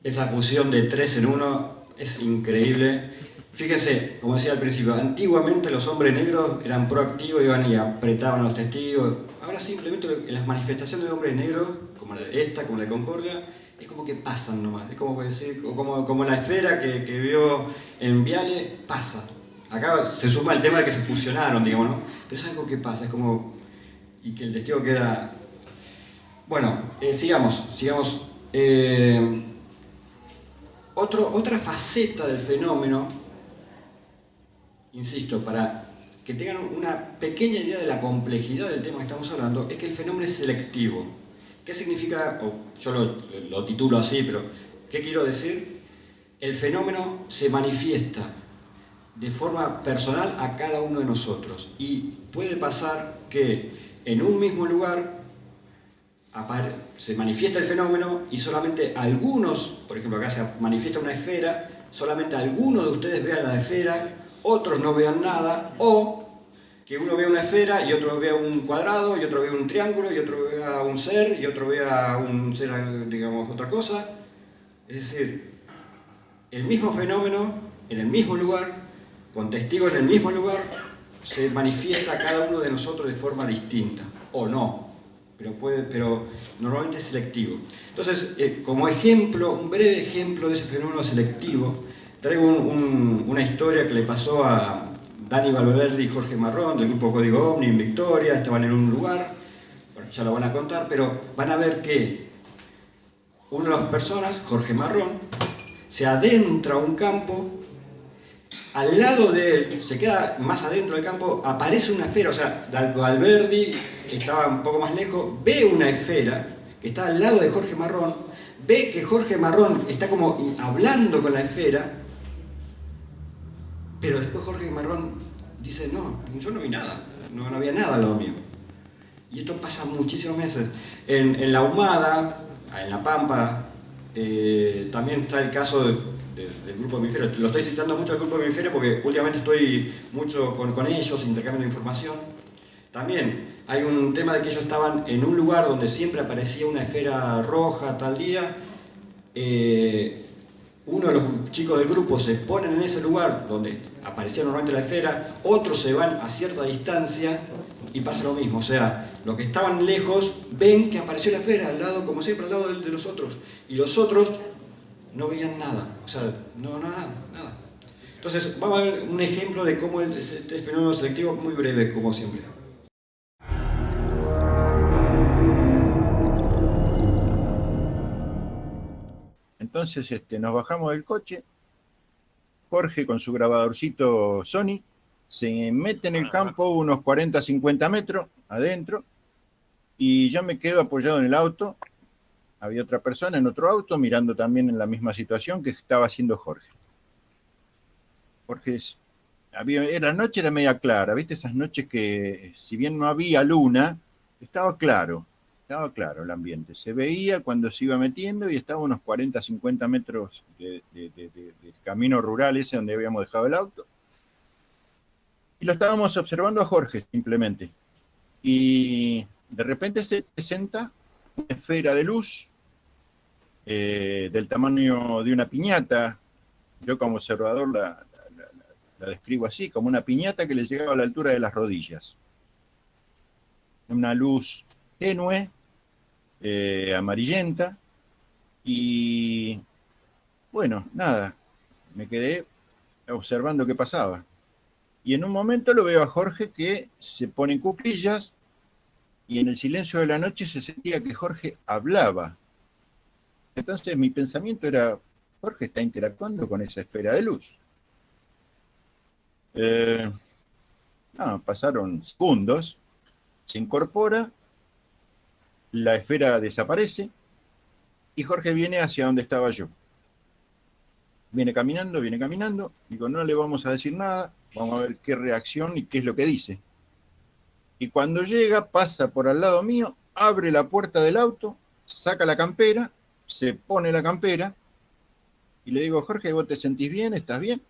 Esa fusión de tres en uno es increíble. Fíjense, como decía al principio, antiguamente los hombres negros eran proactivos, iban y apretaban a los testigos. Ahora simplemente las manifestaciones de hombres negros, como esta, como la de Concordia, es como que pasan nomás. Es como decir, como la esfera que vio en Viale, pasa. Acá se suma el tema de que se fusionaron, digamos, ¿no? Pero es algo que pasa, es como... y que el testigo queda... Bueno, sigamos. Otra faceta del fenómeno, insisto, para que tengan una pequeña idea de la complejidad del tema que estamos hablando, es que el fenómeno es selectivo. ¿Qué significa? Yo lo titulo así, pero ¿qué quiero decir? El fenómeno se manifiesta de forma personal a cada uno de nosotros, y puede pasar que en un mismo lugar se manifiesta el fenómeno y solamente algunos, por ejemplo acá se manifiesta una esfera, solamente algunos de ustedes vean la esfera, otros no vean nada, o que uno vea una esfera y otro vea un cuadrado, y otro vea un triángulo, y otro vea un ser, y otro vea un ser, digamos, otra cosa. Es decir, el mismo fenómeno, en el mismo lugar, con testigos en el mismo lugar, se manifiesta a cada uno de nosotros de forma distinta, o no, pero normalmente es selectivo. Entonces, como ejemplo, un breve ejemplo de ese fenómeno selectivo, traigo una historia que le pasó a Dani Valverde y Jorge Marrón, del grupo Código Omni en Victoria. Estaban en un lugar, bueno, ya lo van a contar, pero van a ver que una de las personas, Jorge Marrón, se adentra a un campo, al lado de él, se queda más adentro del campo, aparece una esfera, o sea, Valverde, que estaba un poco más lejos, ve una esfera que está al lado de Jorge Marrón, ve que Jorge Marrón está como hablando con la esfera, pero después Jorge Marrón dice, no, yo no vi nada, no había nada al lado mío. Y esto pasa muchísimos meses. En la Humada, en La Pampa, también está el caso del Grupo Hemisferio. Lo estoy citando mucho al Grupo Hemisferio porque últimamente estoy mucho con ellos, intercambiando información. También hay un tema de que ellos estaban en un lugar donde siempre aparecía una esfera roja tal día. Uno de los chicos del grupo se ponen en ese lugar donde aparecía normalmente la esfera, otros se van a cierta distancia y pasa lo mismo. O sea, los que estaban lejos ven que apareció la esfera al lado, como siempre, al lado de los otros, y los otros no veían nada. O sea, nada. Entonces, vamos a ver un ejemplo de cómo este fenómeno selectivo, muy breve, como siempre. Entonces nos bajamos del coche, Jorge con su grabadorcito Sony se mete en el campo unos 40-50 metros adentro y yo me quedo apoyado en el auto. Había otra persona en otro auto mirando también en la misma situación que estaba haciendo Jorge. Jorge, la noche era media clara, ¿viste? Esas noches que si bien no había luna, estaba claro el ambiente. Se veía cuando se iba metiendo y estaba a unos 40-50 metros del camino rural ese donde habíamos dejado el auto. Y lo estábamos observando a Jorge simplemente. Y de repente se presenta una esfera de luz del tamaño de una piñata. Yo como observador la describo así, como una piñata que le llegaba a la altura de las rodillas. Una luz tenue, amarillenta, y bueno, nada, me quedé observando qué pasaba. Y en un momento lo veo a Jorge que se pone en cuclillas y en el silencio de la noche se sentía que Jorge hablaba. Entonces mi pensamiento era, Jorge está interactuando con esa esfera de luz. Pasaron segundos, se incorpora, la esfera desaparece y Jorge viene hacia donde estaba yo. Viene caminando, digo, no le vamos a decir nada, vamos a ver qué reacción y qué es lo que dice. Y cuando llega, pasa por al lado mío, abre la puerta del auto, saca la campera, se pone la campera, y le digo, Jorge, ¿vos te sentís bien? ¿Estás bien?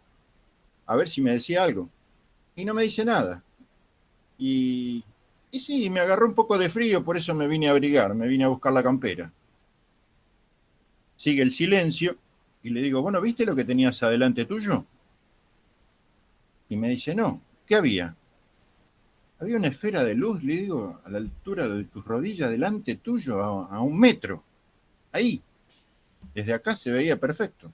A ver si me decía algo. Y no me dice nada. Y sí, me agarró un poco de frío, por eso me vine a abrigar, me vine a buscar la campera. Sigue el silencio, y le digo, bueno, ¿viste lo que tenías adelante tuyo? Y me dice, no, ¿qué había? Había una esfera de luz, le digo, a la altura de tus rodillas, delante tuyo, a 1 metro. Ahí. Desde acá se veía perfecto.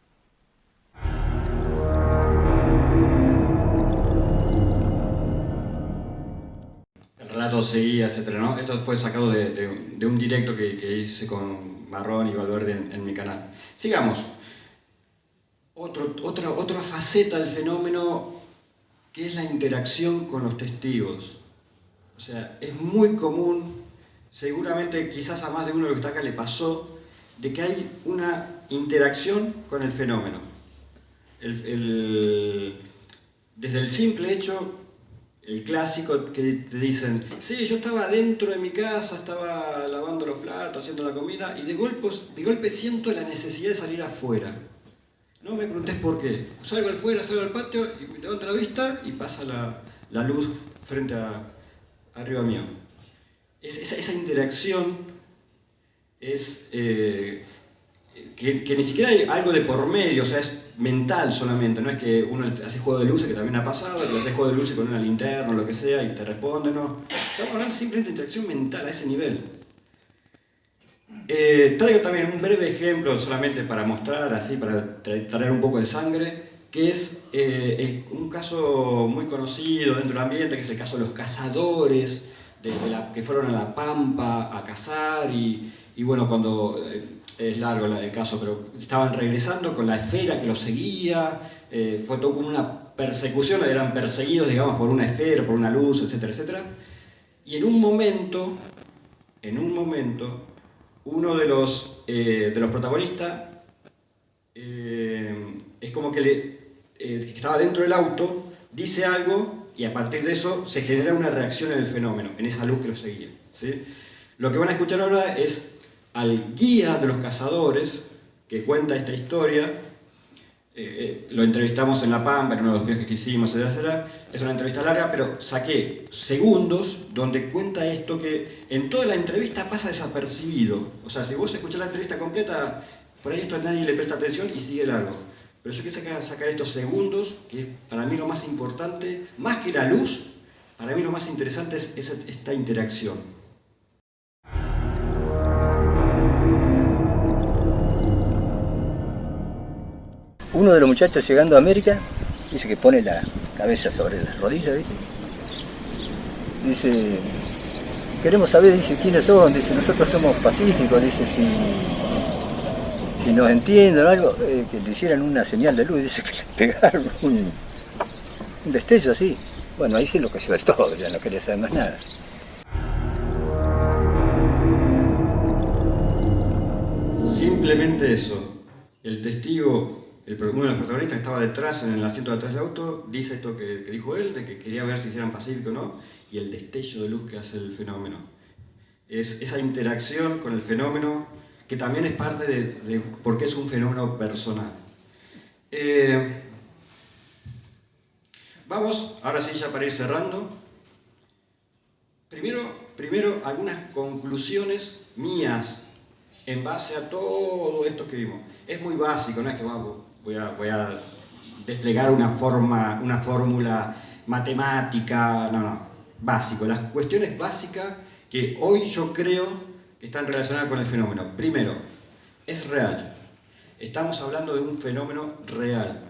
El relato seguía, etcétera, ¿no? Esto fue sacado de un directo que hice con Marrón y Valverde en mi canal. Sigamos. Otra faceta del fenómeno que es la interacción con los testigos. O sea, es muy común, seguramente quizás a más de uno de los que está acá le pasó, de que hay una interacción con el fenómeno. Desde el simple hecho, el clásico que te dicen, sí, yo estaba dentro de mi casa, estaba lavando los platos, haciendo la comida, y de golpe siento la necesidad de salir afuera. No me preguntes por qué. Salgo afuera, salgo al patio, y me levanto la vista y pasa la luz frente arriba mío. Esa interacción es que ni siquiera hay algo de por medio, o sea, es mental solamente, no es que uno hace juego de luces, que también ha pasado, que hace juego de luces con una linterna o lo que sea y te responde, no. Estamos hablando simplemente de interacción mental a ese nivel. Traigo también un breve ejemplo solamente para mostrar, así, para traer un poco de sangre, que es un caso muy conocido dentro del ambiente, que es el caso de los cazadores, que fueron a la Pampa a cazar y bueno, cuando... es largo el caso, pero estaban regresando con la esfera que los seguía, fue todo como una persecución, eran perseguidos, digamos, por una esfera, por una luz, etcétera, etcétera. Y en un momento, uno de los protagonistas es como que estaba dentro del auto, dice algo y a partir de eso se genera una reacción en el fenómeno, en esa luz que lo seguía, ¿sí? Lo que van a escuchar ahora es al guía de los cazadores que cuenta esta historia. Lo entrevistamos en La Pampa, en uno de los viajes que hicimos, etcétera. Es una entrevista larga, pero saqué segundos donde cuenta esto que en toda la entrevista pasa desapercibido. O sea, si vos escuchás la entrevista completa, por ahí esto a nadie le presta atención y sigue largo. Pero yo quise sacar estos segundos, que es para mí lo más importante, más que la luz, para mí lo más interesante es esta interacción. Uno de los muchachos llegando a América dice que pone la cabeza sobre las rodillas, ¿viste? Dice, queremos saber, dice, quiénes son, dice, nosotros somos pacíficos, dice, si nos entienden o algo, que le hicieran una señal de luz, dice que le pegaron un destello así. Bueno, ahí sí lo cayó del todo, ya no quería saber más nada. Simplemente eso. El testigo, uno de los protagonistas que estaba detrás, en el asiento de atrás del auto, dice esto que dijo él, de que quería ver si eran pacíficos o no, y el destello de luz que hace el fenómeno. Es esa interacción con el fenómeno que también es parte de por qué es un fenómeno personal. Vamos, ahora sí, ya para ir cerrando. Primero algunas conclusiones mías en base a todo esto que vimos. Es muy básico, no es que voy a desplegar una fórmula matemática, no, básico. Las cuestiones básicas que hoy yo creo que están relacionadas con el fenómeno. Primero, es real. Estamos hablando de un fenómeno real.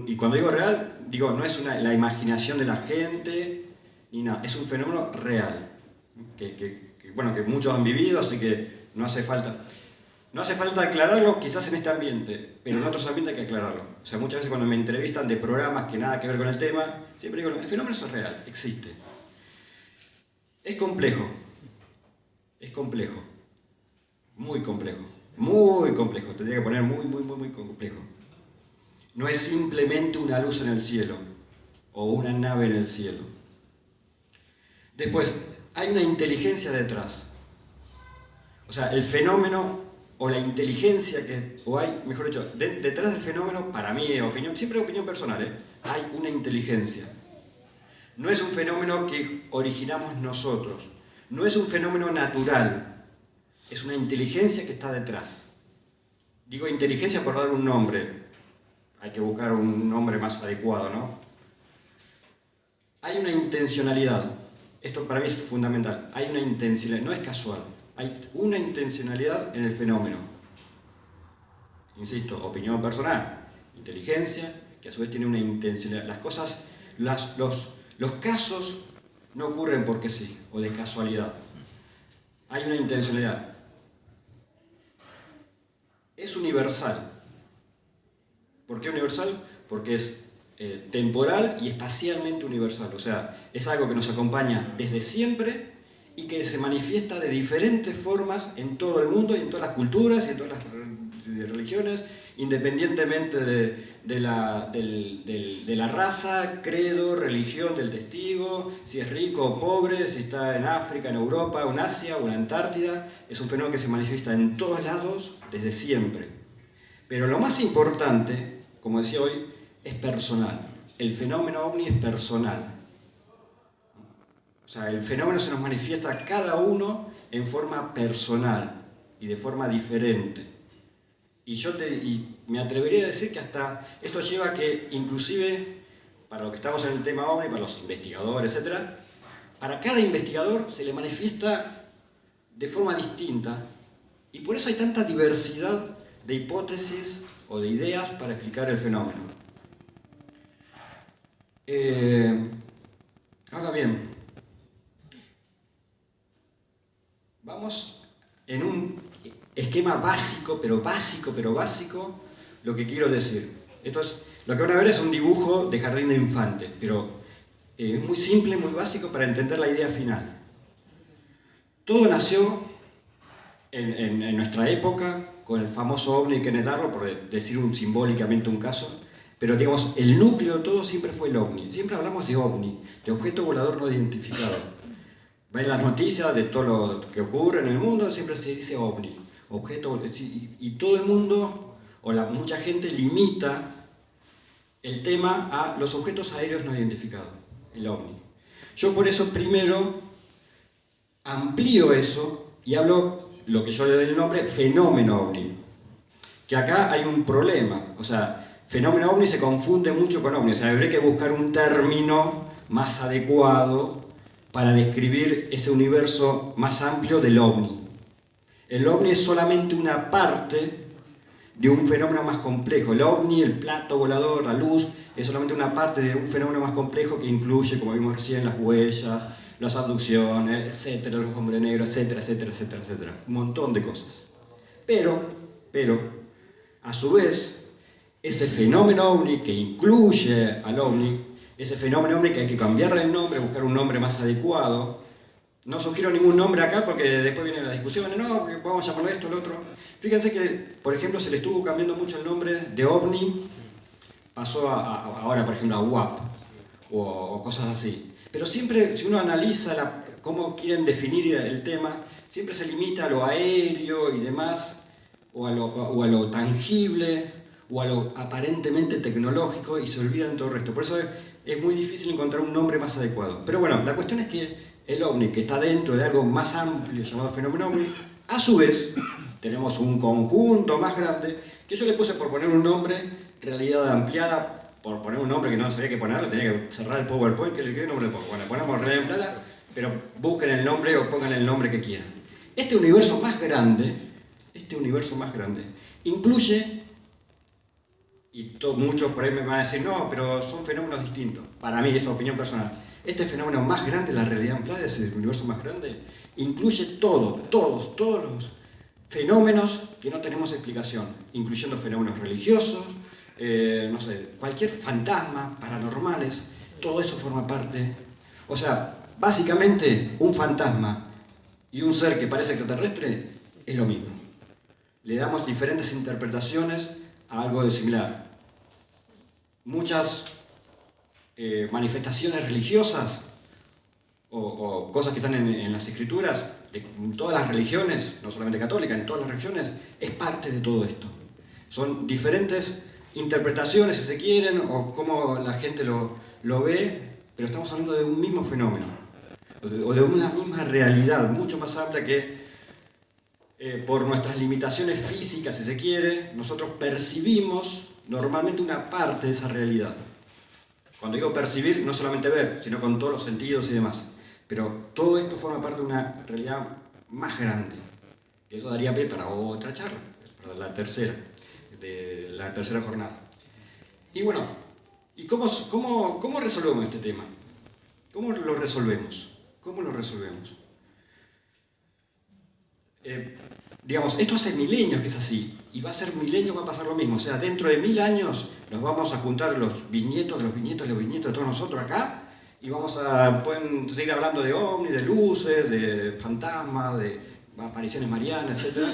Y cuando digo real, digo, no es la imaginación de la gente, ni nada, es un fenómeno real. Bueno, que muchos han vivido, así que no hace falta aclararlo quizás en este ambiente, pero en otros ambientes hay que aclararlo. O sea, muchas veces cuando me entrevistan de programas que nada que ver con el tema, siempre digo, el fenómeno es real, existe. Es complejo, muy complejo, tendría que poner muy complejo. No es simplemente una luz en el cielo, o una nave en el cielo. Después, hay una inteligencia detrás. O sea, el fenómeno o la inteligencia mejor dicho, detrás del fenómeno, para mí, siempre opinión personal, hay una inteligencia. No es un fenómeno que originamos nosotros, no es un fenómeno natural, es una inteligencia que está detrás. Digo inteligencia por dar un nombre, hay que buscar un nombre más adecuado, ¿no? Hay una intencionalidad, esto para mí es fundamental, hay una intencionalidad, no es casual. Hay una intencionalidad en el fenómeno. Insisto, opinión personal, inteligencia, que a su vez tiene una intencionalidad. Las cosas, los casos no ocurren porque sí, o de casualidad. Hay una intencionalidad. Es universal. ¿Por qué universal? Porque es temporal y espacialmente universal. O sea, es algo que nos acompaña desde siempre y que se manifiesta de diferentes formas en todo el mundo y en todas las culturas y en todas las religiones, independientemente de la raza, credo, religión del testigo, si es rico o pobre, si está en África, en Europa, o en Asia o en Antártida. Es un fenómeno que se manifiesta en todos lados desde siempre. Pero lo más importante, como decía hoy, es personal. El fenómeno ovni es personal. O sea, el fenómeno se nos manifiesta a cada uno en forma personal y de forma diferente. Y me atrevería a decir que hasta esto lleva a que, inclusive, para los que estamos en el tema ovni, para los investigadores, etc., para cada investigador se le manifiesta de forma distinta. Y por eso hay tanta diversidad de hipótesis o de ideas para explicar el fenómeno. Ahora bien, vamos en un esquema básico, lo que quiero decir. Esto es, lo que van a ver es un dibujo de jardín de infantes, pero es muy simple, muy básico para entender la idea final. Todo nació en nuestra época con el famoso ovni Kenneth Arrow, por decir simbólicamente un caso, pero digamos, el núcleo de todo siempre fue el ovni. Siempre hablamos de ovni, de objeto volador no identificado. Ven las noticias de todo lo que ocurre en el mundo, siempre se dice ovni, objeto, y todo el mundo, mucha gente limita el tema a los objetos aéreos no identificados, el ovni. Yo por eso primero amplío eso y hablo lo que yo le doy el nombre fenómeno ovni. Que acá hay un problema, o sea, fenómeno ovni se confunde mucho con ovni, o sea, habría que buscar un término más adecuado para describir ese universo más amplio del ovni. El ovni es solamente una parte de un fenómeno más complejo. El ovni, el plato volador, la luz, es solamente una parte de un fenómeno más complejo que incluye, como vimos recién, las huellas, las abducciones, etcétera, los hombres negros, etcétera, etcétera, etcétera, etcétera. Un montón de cosas. Pero, a su vez, ese fenómeno ovni que incluye al ovni, ese fenómeno ovni que hay que cambiarle el nombre, buscar un nombre más adecuado. No sugiero ningún nombre acá porque después vienen las discusiones, no, vamos a llamarlo esto, lo otro. Fíjense que, por ejemplo, se le estuvo cambiando mucho el nombre de ovni, pasó ahora, por ejemplo, a UAP o cosas así. Pero siempre, si uno analiza cómo quieren definir el tema, siempre se limita a lo aéreo y demás, o a lo tangible, o a lo aparentemente tecnológico, y se olvidan todo el resto. Por eso es muy difícil encontrar un nombre más adecuado. Pero bueno, la cuestión es que el ovni, que está dentro de algo más amplio llamado fenómeno ovni, a su vez tenemos un conjunto más grande, que yo le puse por poner un nombre, realidad ampliada, por poner un nombre que no sabía qué ponerle, tenía que cerrar el PowerPoint, ¿qué nombre le pongo? Bueno, ponemos realidad ampliada, pero busquen el nombre o pongan el nombre que quieran. Este universo más grande, incluye, y muchos por ahí me van a decir, no, pero son fenómenos distintos. Para mí, es opinión personal. Este fenómeno más grande, la realidad ampliada, ese universo más grande, incluye todos los fenómenos que no tenemos explicación, incluyendo fenómenos religiosos, no sé, cualquier fantasma, paranormales, todo eso forma parte. O sea, básicamente un fantasma y un ser que parece extraterrestre es lo mismo. Le damos diferentes interpretaciones a algo de similar. Muchas manifestaciones religiosas o cosas que están en las escrituras de todas las religiones, no solamente católicas, en todas las religiones, es parte de todo esto. Son diferentes interpretaciones, si se quieren, o cómo la gente lo ve, pero estamos hablando de un mismo fenómeno, o de una misma realidad, mucho más amplia que por nuestras limitaciones físicas, si se quiere, nosotros percibimos normalmente una parte de esa realidad. Cuando digo percibir, no solamente ver, sino con todos los sentidos y demás. Pero todo esto forma parte de una realidad más grande. Y eso daría pie para otra charla, para la tercera jornada. Y bueno, ¿y cómo resolvemos este tema? ¿Cómo lo resolvemos? Digamos, esto hace milenios que es así, y va a ser milenios, va a pasar lo mismo. O sea, dentro de 1000 años nos vamos a juntar los bisnietos de todos nosotros acá, y pueden seguir hablando de ovnis, de luces, de fantasmas, de apariciones marianas, etc.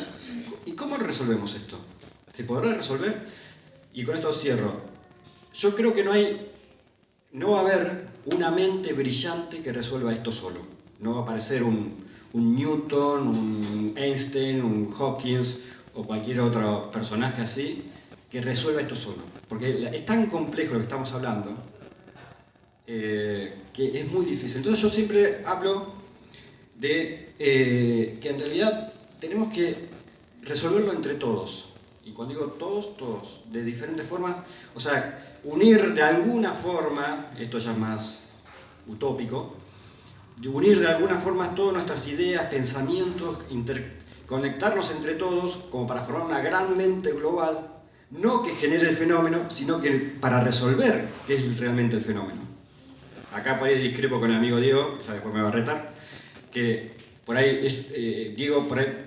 ¿Y cómo resolvemos esto? ¿Se podrá resolver? Y con esto cierro. Yo creo que no va a haber una mente brillante que resuelva esto solo. No va a aparecer un Newton, un Einstein, un Hawkins o cualquier otro personaje así que resuelva esto solo. Porque es tan complejo lo que estamos hablando que es muy difícil. Entonces yo siempre hablo de que en realidad tenemos que resolverlo entre todos. Y cuando digo todos, todos, de diferentes formas, o sea, unir de alguna forma, esto ya es más utópico, de unir de alguna forma todas nuestras ideas, pensamientos, conectarnos entre todos como para formar una gran mente global, no que genere el fenómeno, sino que para resolver qué es realmente el fenómeno. Acá por ahí discrepo con el amigo Diego, ya después me va a retar, que por ahí Diego, por ahí,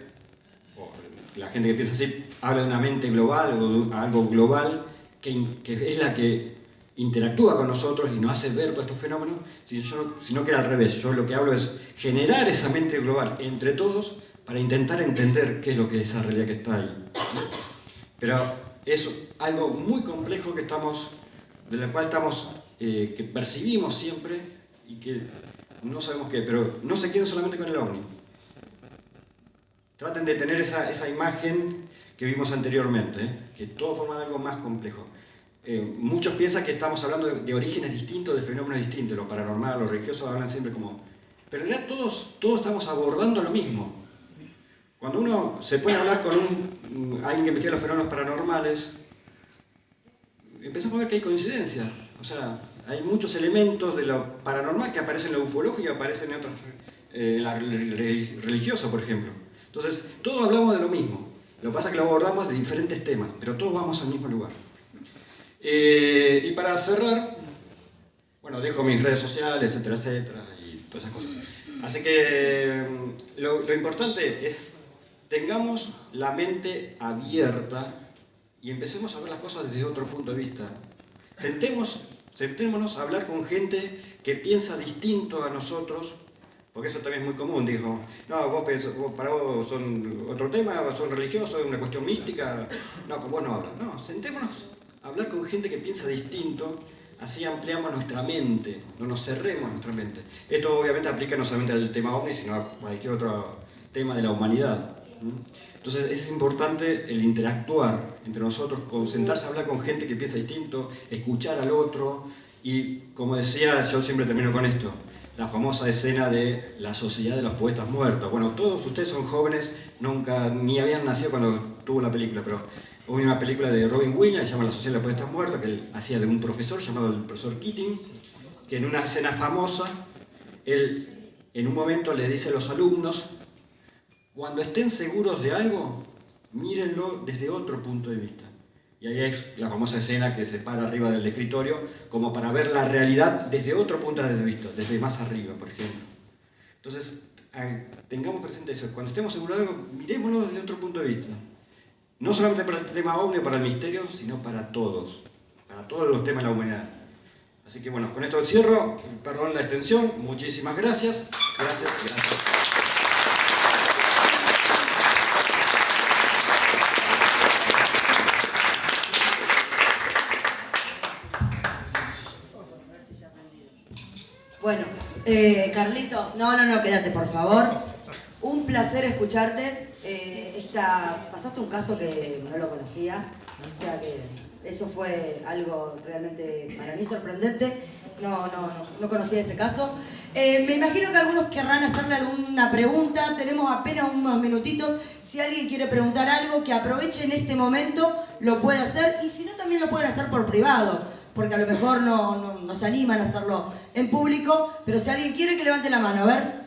la gente que piensa así, habla de una mente global o de algo global que es la que interactúa con nosotros y nos hace ver todos estos fenómenos, sino que al revés. Yo lo que hablo es generar esa mente global entre todos para intentar entender qué es lo que es esa realidad que está ahí. Pero es algo muy complejo de la cual que percibimos siempre y que no sabemos qué, pero no se queden solamente con el ovni. Traten de tener esa imagen que vimos anteriormente, que todo forma algo más complejo. Muchos piensan que estamos hablando de orígenes distintos, de fenómenos distintos, lo paranormal, lo religioso hablan siempre como... Pero en realidad todos estamos abordando lo mismo. Cuando uno se pone a hablar con alguien que investiga los fenómenos paranormales, empezamos a ver que hay coincidencias. O sea, hay muchos elementos de lo paranormal que aparecen en lo ufológico y aparecen en otras, la religiosa, por ejemplo. Entonces, todos hablamos de lo mismo. Lo que pasa es que lo abordamos de diferentes temas, pero todos vamos al mismo lugar. Y para cerrar, bueno, dejo mis redes sociales, etcétera, etcétera, y todas esas cosas. Así que lo importante es tengamos la mente abierta y empecemos a ver las cosas desde otro punto de vista. Sentémonos a hablar con gente que piensa distinto a nosotros, porque eso también es muy común. Dijo, no, para vos son otro tema, son religiosos, es una cuestión mística, no, con vos no hablas. No, sentémonos a hablar con gente que piensa distinto, así ampliamos nuestra mente, no nos cerremos nuestra mente. Esto obviamente aplica no solamente al tema ovni, sino a cualquier otro tema de la humanidad. Entonces es importante el interactuar entre nosotros, sentarse a hablar con gente que piensa distinto, escuchar al otro y, como decía, yo siempre termino con esto, la famosa escena de la Sociedad de los Poetas Muertos. Bueno, todos ustedes son jóvenes, nunca ni habían nacido cuando tuvo la película, pero hubo una película de Robin Williams, se llama La Sociedad de los Poetas Muertos, que él hacía de un profesor llamado el profesor Keating, que en una escena famosa, él en un momento le dice a los alumnos: cuando estén seguros de algo, mírenlo desde otro punto de vista. Y ahí es la famosa escena que se para arriba del escritorio como para ver la realidad desde otro punto de vista, desde más arriba, por ejemplo. Entonces, tengamos presente eso. Cuando estemos seguros de algo, miremoslo desde otro punto de vista. No solamente para el tema ovni o para el misterio, sino para todos los temas de la humanidad. Así que bueno, con esto cierro. Perdón la extensión. Muchísimas gracias. Gracias. Bueno, Carlitos, no, quédate por favor. Un placer escucharte. Pasaste un caso que no lo conocía, o sea que eso fue algo realmente para mí sorprendente. No conocía ese caso. Me imagino que algunos querrán hacerle alguna pregunta. Tenemos apenas unos minutitos. Si alguien quiere preguntar algo, que aproveche en este momento, lo puede hacer. Y si no, también lo pueden hacer por privado, porque a lo mejor no se animan a hacerlo en público. Pero si alguien quiere, que levante la mano. A ver.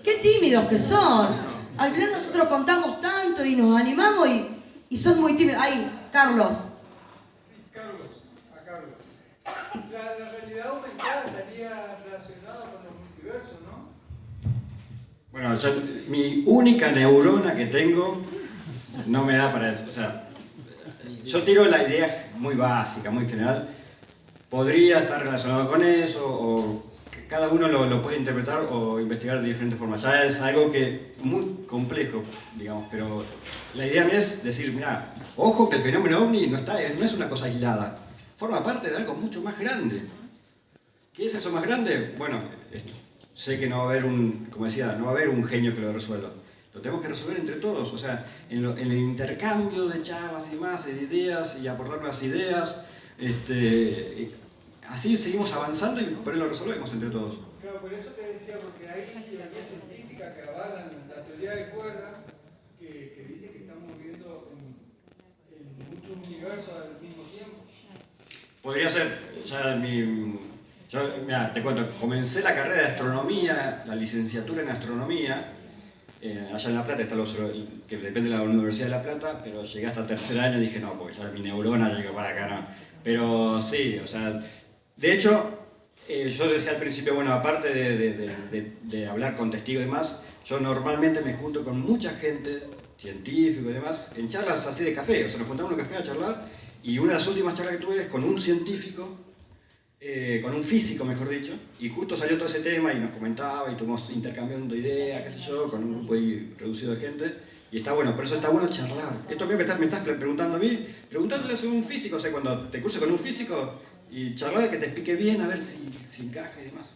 ¡Qué tímidos que son! Al final nosotros contamos tanto y nos animamos y son muy tímidos. Ahí, Carlos. Sí, Carlos. La realidad aumentada estaría relacionada con los multiversos, ¿no? Bueno, mi única neurona que tengo no me da para eso. O sea, yo tiro la idea muy básica, muy general. Podría estar relacionado con eso, o cada uno lo puede interpretar o investigar de diferentes formas. Ya es algo que muy complejo, digamos, pero la idea mía es decir, mira, ojo que el fenómeno ovni no es una cosa aislada, forma parte de algo mucho más grande. ¿Qué es eso más grande? Bueno, sé que no va a haber no va a haber un genio que lo resuelva, Lo tenemos que resolver entre todos, o sea, en el intercambio de charlas y más, de ideas y aportar nuevas ideas, así seguimos avanzando y por eso lo resolvemos entre todos. Claro, por eso te decía, porque hay teorías científicas que avalan la teoría de cuerdas, que dice que estamos viviendo en muchos universos al mismo tiempo. Podría ser, mira, te cuento, comencé la carrera de astronomía, la licenciatura en astronomía, allá en La Plata, que depende de la Universidad de La Plata, pero llegué hasta tercer año y dije, no, porque ya mi neurona llegó para acá, no. Pero sí, o sea, de hecho, yo decía al principio, bueno, aparte de hablar con testigos y demás, yo normalmente me junto con mucha gente, científico y demás, en charlas así de café, o sea, nos juntamos en un café a charlar, y una de las últimas charlas que tuve es con un científico, con un físico, mejor dicho, y justo salió todo ese tema y nos comentaba y estuvimos intercambiando ideas, qué sé yo, con un grupo ahí reducido de gente, y está bueno, por eso está bueno charlar. Esto mío que me estás preguntando a mí, preguntándole a un físico, o sea, cuando te cruces con un físico y charlar, que te explique bien, a ver si encaja y demás.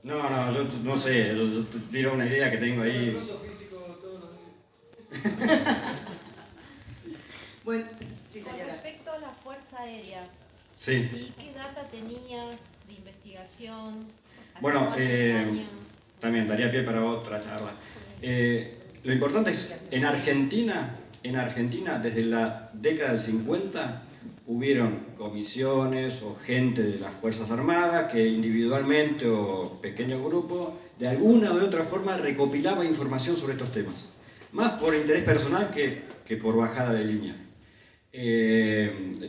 No, yo no sé, yo te tiro una idea que tengo ahí. Bueno, sí, con señora. respecto a la Fuerza Aérea, Sí. ¿qué data tenías de investigación? ¿Hace Bueno, cuántos años? también daría pie para otra charla. Lo importante es, en Argentina, desde la década del 50, hubieron comisiones o gente de las Fuerzas Armadas que individualmente o pequeños grupos, de alguna o de otra forma, recopilaba información sobre estos temas. Más por interés personal que por bajada de línea.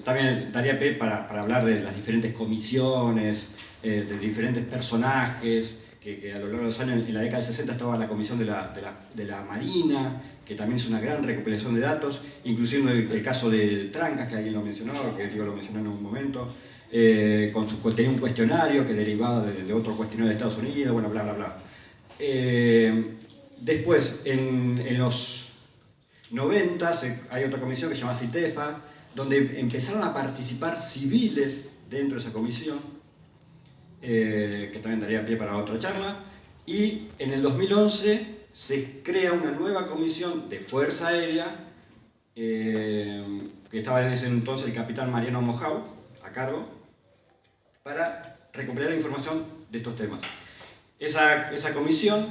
También daría pie para hablar de las diferentes comisiones, de diferentes personajes, que a lo largo de los años, en la década del 60 estaba la comisión de la Marina, que también es una gran recopilación de datos, inclusive el caso de Trancas, que alguien lo mencionó, que Diego lo mencionó en un momento, tenía un cuestionario que derivaba de otro cuestionario de Estados Unidos, bueno, bla, bla, bla. Después, en los 90 hay otra comisión que se llama CITEFA, donde empezaron a participar civiles dentro de esa comisión, que también daría pie para otra charla, y en el 2011 se crea una nueva comisión de Fuerza Aérea, que estaba en ese entonces el capitán Mariano Mojau a cargo, para recopilar información de estos temas. Esa comisión,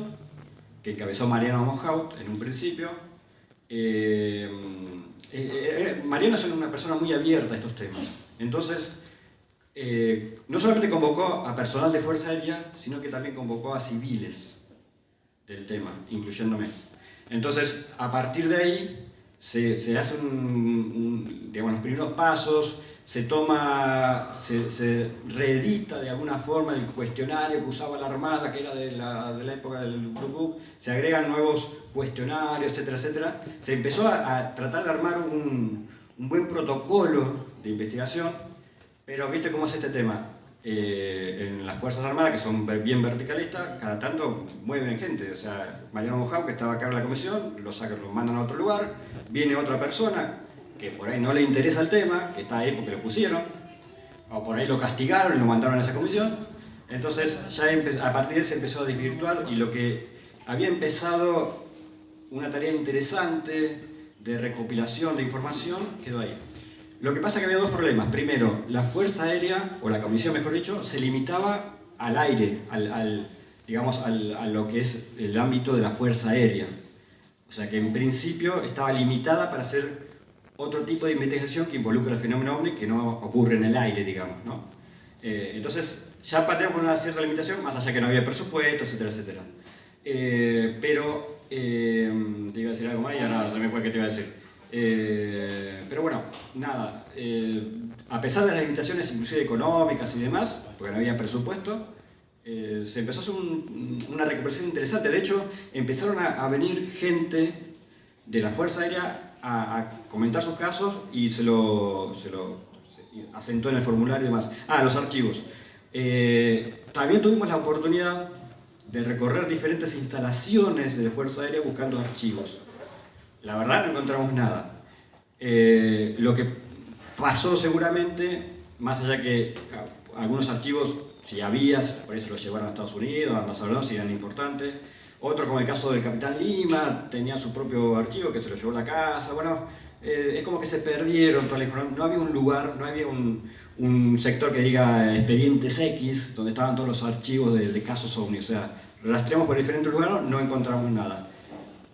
que encabezó Mariano Mojau en un principio, Mariano es una persona muy abierta a estos temas. Entonces, no solamente convocó a personal de Fuerza Aérea, sino que también convocó a civiles del tema, incluyéndome. Entonces, a partir de ahí, se hacen digamos, los primeros pasos, se reedita de alguna forma el cuestionario que usaba la Armada, que era de la época del Blue Book, se agregan nuevos cuestionarios, etcétera, etcétera. Se empezó a tratar de armar un buen protocolo de investigación, pero ¿viste cómo es este tema? En las Fuerzas Armadas, que son bien verticalistas, cada tanto mueven gente. O sea, Mariano Mojau, que estaba acá en la comisión, lo mandan a otro lugar, viene otra persona que por ahí no le interesa el tema, que está ahí porque lo pusieron, o por ahí lo castigaron y lo mandaron a esa comisión. Entonces, ya a partir de ahí se empezó a desvirtuar, y lo que había empezado una tarea interesante de recopilación de información quedó ahí. Lo que pasa es que había dos problemas. Primero, la Fuerza Aérea, o la comisión mejor dicho, se limitaba al aire, digamos, a lo que es el ámbito de la Fuerza Aérea. O sea que en principio estaba limitada para hacer otro tipo de investigación que involucra el fenómeno OVNI, que no ocurre en el aire, digamos, ¿no? Entonces ya partimos con una cierta limitación, más allá que no había presupuesto, etcétera, etcétera. Te iba a decir algo más y ya nada, se me fue qué te iba a decir. Pero bueno, nada, a pesar de las limitaciones inclusive económicas y demás, porque no había presupuesto, se empezó a hacer una recuperación interesante. De hecho, empezaron a venir gente de la Fuerza Aérea a comentar sus casos, y se asentó en el formulario y demás. Los archivos. También tuvimos la oportunidad de recorrer diferentes instalaciones de la Fuerza Aérea buscando archivos. La verdad no encontramos nada. Lo que pasó seguramente, más allá que algunos archivos si había, por eso lo llevaron a Estados Unidos, a saber si eran importantes. Otro, como el caso del Capitán Lima, tenía su propio archivo que se lo llevó a la casa. Bueno, es como que se perdieron toda la información. No había un lugar, no había un sector que diga Expedientes X, donde estaban todos los archivos de casos OVNI. O sea, rastreamos por diferentes lugares, no encontramos nada.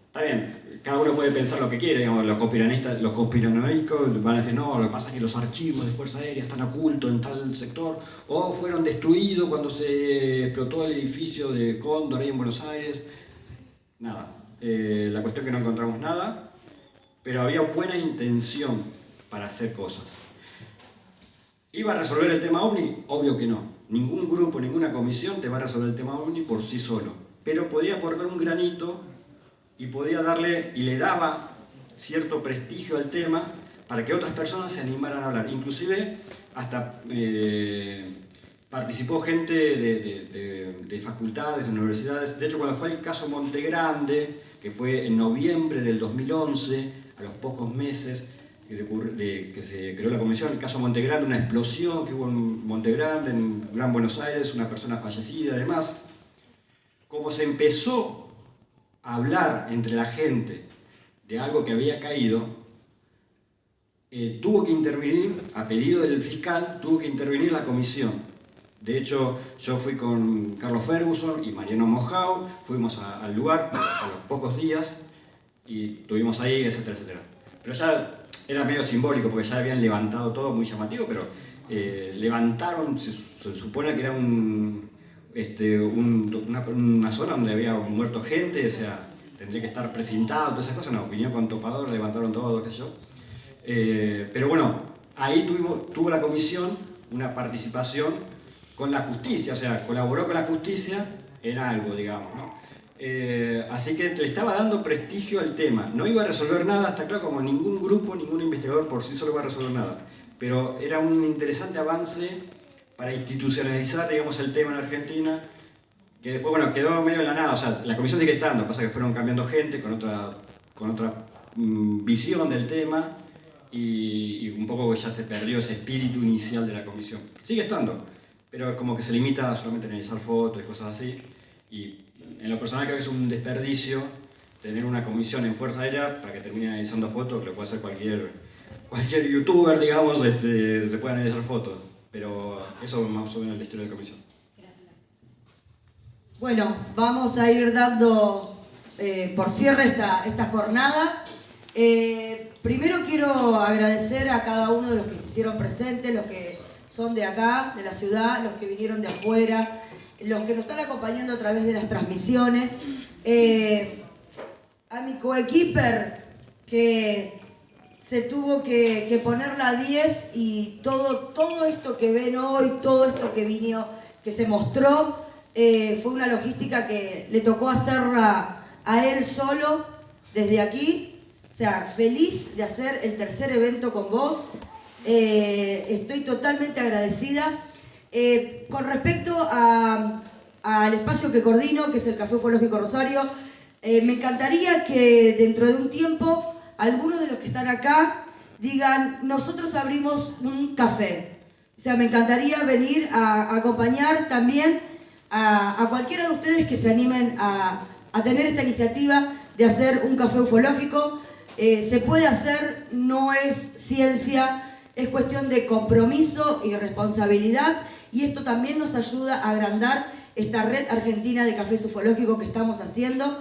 Está bien, cada uno puede pensar lo que quiere, digamos, los conspiranoicos van a decir, no, lo que pasa es que los archivos de Fuerza Aérea están ocultos en tal sector, o fueron destruidos cuando se explotó el edificio de Cóndor ahí en Buenos Aires. Nada, la cuestión es que no encontramos nada, pero había buena intención para hacer cosas. ¿Iba a resolver el tema OVNI? Obvio que no. Ningún grupo, ninguna comisión te va a resolver el tema OVNI por sí solo, pero podía aportar un granito y podía darle, y le daba cierto prestigio al tema para que otras personas se animaran a hablar. Inclusive hasta participó gente de facultades, de universidades. De hecho, cuando fue el caso Montegrande, que fue en noviembre del 2011, a los pocos meses de que se creó la comisión, el caso Montegrande, una explosión que hubo en Montegrande, en Gran Buenos Aires, una persona fallecida además, como se empezó a hablar entre la gente de algo que había caído, tuvo que intervenir, a pedido del fiscal, tuvo que intervenir la comisión. De hecho, yo fui con Carlos Ferguson y Mariano Mojao, fuimos al lugar a los pocos días y estuvimos ahí, etcétera, etcétera. Pero ya era medio simbólico porque ya habían levantado todo, muy llamativo, pero levantaron, se supone que era una zona donde había muerto gente, o sea, tendría que estar precintado, todas esas cosas. No, vinieron con topador, levantaron todo, qué sé yo. Pero bueno, ahí tuvo la comisión una participación con la justicia, o sea, colaboró con la justicia en algo, digamos, ¿no? Así que le estaba dando prestigio al tema. No iba a resolver nada, está claro, como ningún grupo, ningún investigador por sí solo iba a resolver nada. Pero era un interesante avance para institucionalizar, digamos, el tema en Argentina, que después, bueno, quedó medio en la nada. O sea, la comisión sigue estando, pasa que fueron cambiando gente con otra visión del tema y un poco ya se perdió ese espíritu inicial de la comisión. Sigue estando, pero como que se limita solamente a analizar fotos y cosas así. Y en lo personal creo que es un desperdicio tener una comisión en Fuerza Aérea para que termine analizando fotos, que lo puede hacer cualquier youtuber, digamos, se puede analizar fotos. Pero eso es más o menos la historia de la comisión. Bueno, vamos a ir dando por cierre esta jornada. Primero quiero agradecer a cada uno de los que se hicieron presentes, los que son de acá, de la ciudad, los que vinieron de afuera, los que nos están acompañando a través de las transmisiones. A mi coequiper que se tuvo que poner la 10 y todo esto que ven hoy, todo esto que se mostró, fue una logística que le tocó hacerla a él solo desde aquí. O sea, feliz de hacer el tercer evento con vos. Estoy totalmente agradecida. Con respecto al espacio que coordino, que es el Café Ufológico Rosario, me encantaría que dentro de un tiempo algunos de los que están acá digan, nosotros abrimos un café. O sea, me encantaría venir a acompañar también a cualquiera de ustedes que se animen a tener esta iniciativa de hacer un café ufológico. Se puede hacer, no es ciencia, es cuestión de compromiso y responsabilidad, y esto también nos ayuda a agrandar esta red argentina de cafés ufológicos que estamos haciendo,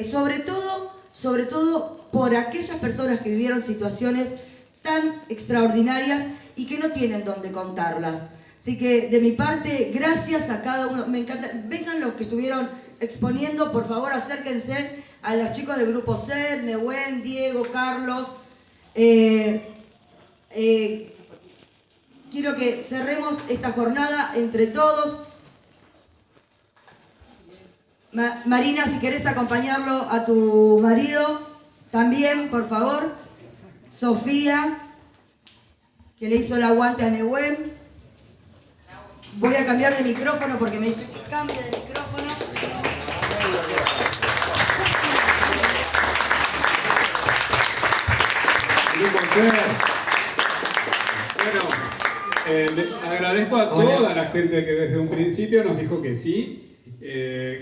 sobre todo por aquellas personas que vivieron situaciones tan extraordinarias y que no tienen dónde contarlas. Así que de mi parte, gracias a cada uno. Me encanta, vengan los que estuvieron exponiendo, por favor acérquense a los chicos del grupo SED, Nehuen, Diego, Carlos. Quiero que cerremos esta jornada entre todos. Marina, si querés acompañarlo a tu marido, también, por favor. Sofía, que le hizo el aguante a Nehuen. Voy a cambiar de micrófono porque me dice que cambie de micrófono. Bueno, Agradezco a toda la gente que desde un principio nos dijo que sí,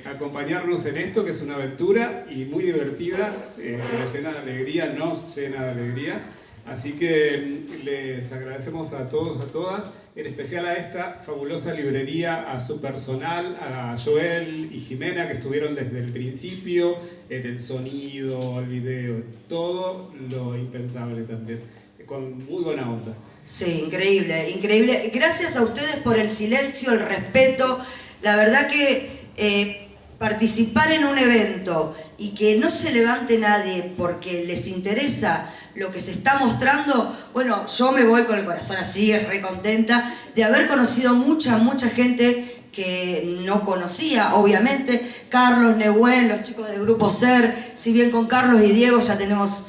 acompañarnos en esto, que es una aventura y muy divertida, que nos llena de alegría. Así que les agradecemos a todos, a todas, en especial a esta fabulosa librería, a su personal, a Joel y Jimena, que estuvieron desde el principio, en el sonido, el video, todo lo impensable también, con muy buena onda. Sí, increíble, increíble. Gracias a ustedes por el silencio, el respeto. La verdad que participar en un evento y que no se levante nadie porque les interesa lo que se está mostrando, bueno, yo me voy con el corazón así, re contenta de haber conocido mucha gente que no conocía, obviamente. Carlos, Neuel, los chicos del grupo SER, si bien con Carlos y Diego ya tenemos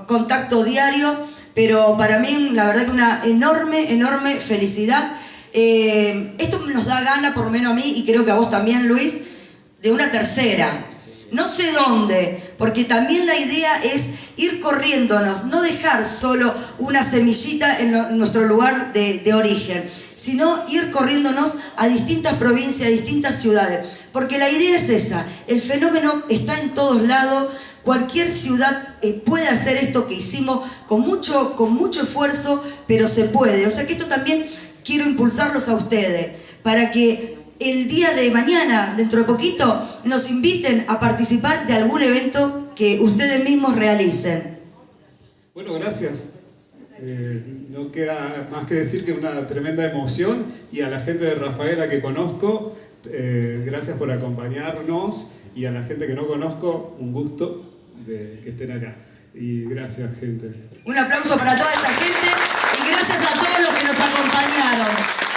contacto diario, pero para mí la verdad que una enorme felicidad. Esto nos da gana, por lo menos a mí, y creo que a vos también, Luis, de una tercera. No sé dónde, porque también la idea es ir corriéndonos, no dejar solo una semillita en nuestro lugar de origen, sino ir corriéndonos a distintas provincias, a distintas ciudades. Porque la idea es esa, el fenómeno está en todos lados, cualquier ciudad puede hacer esto que hicimos con mucho esfuerzo, pero se puede. O sea que esto también quiero impulsarlos a ustedes, para que el día de mañana, dentro de poquito, nos inviten a participar de algún evento que ustedes mismos realicen. Bueno, gracias. No queda más que decir que una tremenda emoción, y a la gente de Rafaela que conozco, gracias por acompañarnos, y a la gente que no conozco, un gusto de que estén acá. Y gracias, gente. Un aplauso para toda esta gente y gracias a todos los que nos acompañaron.